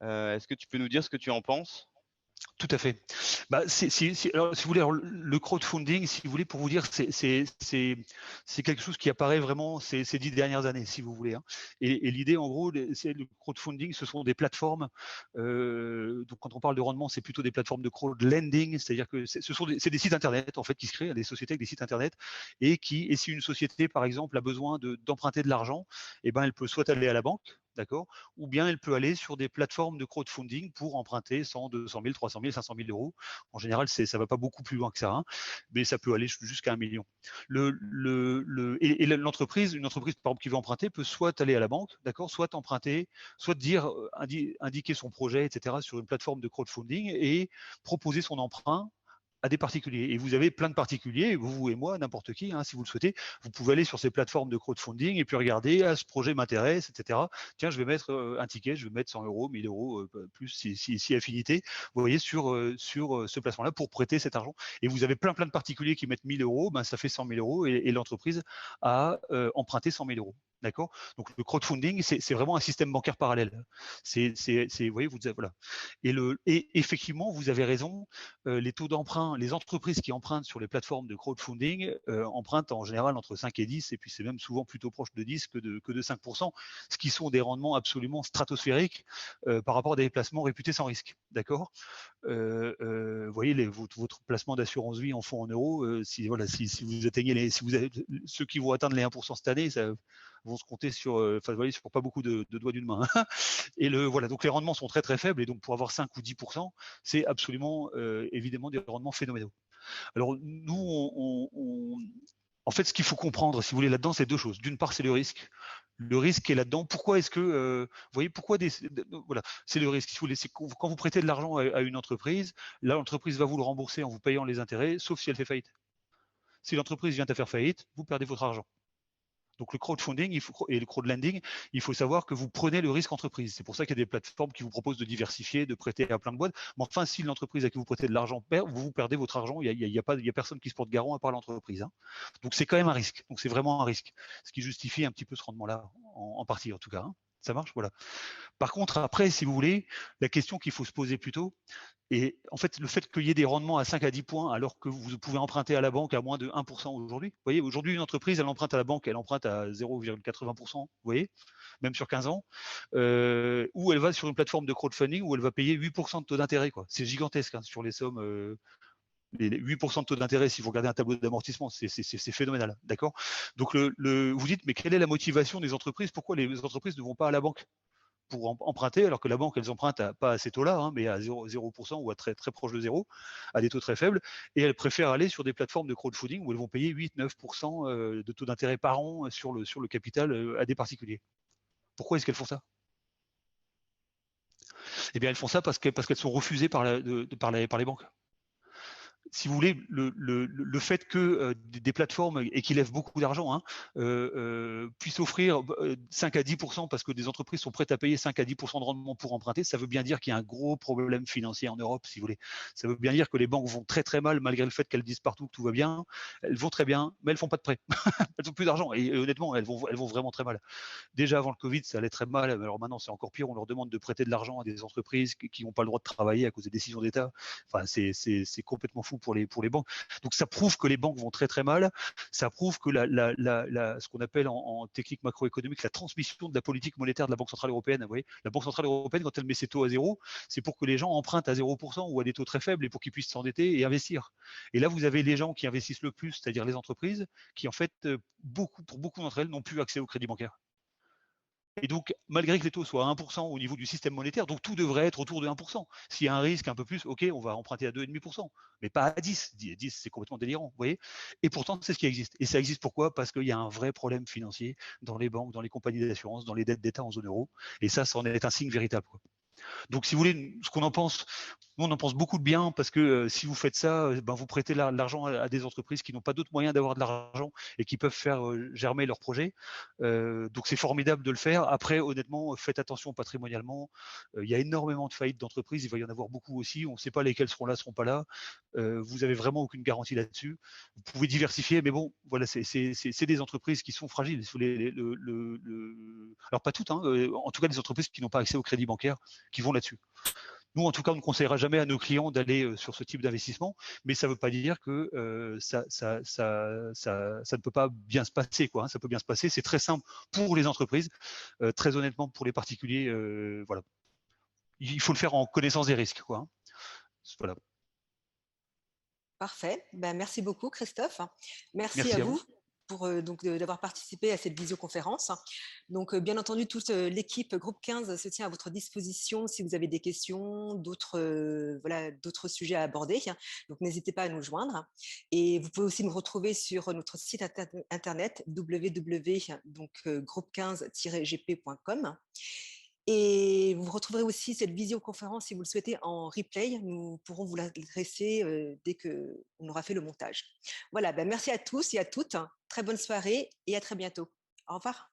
Est-ce que tu peux nous dire ce que tu en penses? Tout à fait. Alors, si vous voulez, alors, le crowdfunding, si vous voulez, pour vous dire, c'est quelque chose qui apparaît vraiment ces 10 dernières années, si vous voulez, hein. Et l'idée, en gros, c'est le crowdfunding, ce sont des plateformes. Donc, quand on parle de rendement, c'est plutôt des plateformes de crowdlending, c'est-à-dire que c'est des sites internet en fait qui se créent, des sociétés avec des sites internet, et si une société, par exemple, a besoin d'emprunter de l'argent, et ben, elle peut soit aller à la banque, d'accord, ou bien elle peut aller sur des plateformes de crowdfunding pour emprunter 100, 200 000, 300 000, 500 000 euros. En général, ça ne va pas beaucoup plus loin que ça, hein, mais ça peut aller jusqu'à 1 million. Une entreprise, par exemple, qui veut emprunter, peut soit aller à la banque, d'accord, soit emprunter, soit dire, indiquer son projet, etc., sur une plateforme de crowdfunding et proposer son emprunt à des particuliers. Et vous avez plein de particuliers, vous et moi, n'importe qui, hein, si vous le souhaitez, vous pouvez aller sur ces plateformes de crowdfunding et puis regarder, ce projet m'intéresse, etc. Tiens, je vais mettre un ticket, je vais mettre 100 euros, 1000 euros, plus si affinité, vous voyez, sur ce placement-là pour prêter cet argent. Et vous avez plein de particuliers qui mettent 1000 euros, ben, ça fait 100 000 euros et l'entreprise a emprunté 100 000 euros. D'accord. Donc le crowdfunding, c'est vraiment un système bancaire parallèle. Vous voyez, voilà. Et effectivement, vous avez raison. Les taux d'emprunt, les entreprises qui empruntent sur les plateformes de crowdfunding empruntent en général entre 5 et 10, et puis c'est même souvent plutôt proche de 10 que de 5%, ce qui sont des rendements absolument stratosphériques par rapport à des placements réputés sans risque. D'accord. Vous voyez, votre placement d'assurance vie en fonds en euros, si vous atteignez ceux qui vont atteindre les 1% cette année, ça vont se compter sur pas beaucoup de doigts d'une main. Et voilà, donc les rendements sont très très faibles, et donc pour avoir 5 ou 10%, c'est absolument évidemment des rendements phénoménaux. Alors nous, en fait, ce qu'il faut comprendre, si vous voulez, là-dedans, c'est deux choses. D'une part, c'est le risque. Le risque est là-dedans. Pourquoi est-ce que, vous voyez, voilà, c'est le risque. Si vous voulez, c'est quand vous prêtez de l'argent à une entreprise, là, l'entreprise va vous le rembourser en vous payant les intérêts, sauf si elle fait faillite. Si l'entreprise vient à faire faillite, vous perdez votre argent. Donc le crowdfunding et le crowdlending, il faut savoir que vous prenez le risque entreprise. C'est pour ça qu'il y a des plateformes qui vous proposent de diversifier, de prêter à plein de boîtes. Mais enfin, si l'entreprise à qui vous prêtez de l'argent perd, vous perdez votre argent. Il y a personne qui se porte garant à part l'entreprise, hein. Donc c'est quand même un risque. Donc c'est vraiment un risque, ce qui justifie un petit peu ce rendement-là, en partie en tout cas, hein. Ça marche, voilà. Par contre, après, si vous voulez, la question qu'il faut se poser plutôt, et en fait, le fait qu'il y ait des rendements à 5 à 10 points, alors que vous pouvez emprunter à la banque à moins de 1% aujourd'hui. Vous voyez, aujourd'hui, une entreprise, elle emprunte à la banque, elle emprunte à 0,80%, vous voyez, même sur 15 ans, ou elle va sur une plateforme de crowdfunding où elle va payer 8% de taux d'intérêt, quoi. C'est gigantesque, hein, sur les sommes. Les 8% de taux d'intérêt, si vous regardez un tableau d'amortissement, c'est phénoménal, d'accord. Donc vous dites, mais quelle est la motivation des entreprises? Pourquoi les entreprises ne vont pas à la banque? pour emprunter, alors que la banque, elles empruntent pas à ces taux-là, hein, mais à 0% ou à très, très proche de zéro, à des taux très faibles, et elles préfèrent aller sur des plateformes de crowdfunding où elles vont payer 8-9% de taux d'intérêt par an sur le capital à des particuliers. Pourquoi est-ce qu'elles font ça? Eh bien, elles font ça parce qu'elles sont refusées par les banques. Si vous voulez, le fait que des plateformes et qui lèvent beaucoup d'argent hein, puissent offrir 5 à 10% parce que des entreprises sont prêtes à payer 5 à 10% de rendement pour emprunter, ça veut bien dire qu'il y a un gros problème financier en Europe, si vous voulez. Ça veut bien dire que les banques vont très très mal, malgré le fait qu'elles disent partout que tout va bien. Elles vont très bien, mais elles font pas de prêts. Elles ont plus d'argent et honnêtement, elles vont vraiment très mal. Déjà avant le Covid, ça allait très mal. Alors maintenant, c'est encore pire. On leur demande de prêter de l'argent à des entreprises qui n'ont pas le droit de travailler à cause des décisions d'État. Enfin, c'est complètement fou pour les banques. Donc ça prouve que les banques vont très très mal. Ça prouve que ce qu'on appelle en technique macroéconomique la transmission de la politique monétaire de la Banque centrale européenne. Vous voyez, la Banque centrale européenne, quand elle met ses taux à zéro, c'est pour que les gens empruntent à 0% ou à des taux très faibles et pour qu'ils puissent s'endetter et investir. Et là, vous avez les gens qui investissent le plus, c'est-à-dire les entreprises, qui en fait, pour beaucoup d'entre elles, n'ont plus accès au crédit bancaire. Et donc, malgré que les taux soient à 1% au niveau du système monétaire, donc tout devrait être autour de 1%. S'il y a un risque un peu plus, ok, on va emprunter à 2,5%, mais pas à 10. 10, c'est complètement délirant, vous voyez. Et pourtant, c'est ce qui existe. Et ça existe pourquoi? Parce qu'il y a un vrai problème financier dans les banques, dans les compagnies d'assurance, dans les dettes d'État en zone euro. Et ça en est un signe véritable. Donc, si vous voulez, ce qu'on en pense, nous, on en pense beaucoup de bien parce que si vous faites ça, vous prêtez l'argent à des entreprises qui n'ont pas d'autres moyens d'avoir de l'argent et qui peuvent faire germer leurs projets. Donc, c'est formidable de le faire. Après, honnêtement, faites attention patrimonialement. Il y a énormément de faillites d'entreprises. Il va y en avoir beaucoup aussi. On ne sait pas lesquelles seront là, seront pas là. Vous n'avez vraiment aucune garantie là-dessus. Vous pouvez diversifier, mais bon, voilà, c'est des entreprises qui sont fragiles. Alors, pas toutes, hein, en tout cas, des entreprises qui n'ont pas accès au crédit bancaire qui vont là-dessus. Nous, en tout cas, on ne conseillera jamais à nos clients d'aller sur ce type d'investissement, mais ça ne veut pas dire que ça ne peut pas bien se passer, quoi. Hein. Ça peut bien se passer. C'est très simple pour les entreprises, très honnêtement pour les particuliers. Voilà, il faut le faire en connaissance des risques, quoi. Hein. Voilà. Parfait. Ben, merci beaucoup, Christophe. Merci à Merci à vous vous. pour d'avoir participé à cette visioconférence. Donc, bien entendu, toute l'équipe Groupe 15 se tient à votre disposition si vous avez des questions, d'autres sujets à aborder. Donc, n'hésitez pas à nous joindre. Et vous pouvez aussi nous retrouver sur notre site internet www.groupe15-gp.com. Et vous retrouverez aussi cette visioconférence, si vous le souhaitez, en replay. Nous pourrons vous l'adresser dès qu'on aura fait le montage. Voilà, ben merci à tous et à toutes. Très bonne soirée et à très bientôt. Au revoir.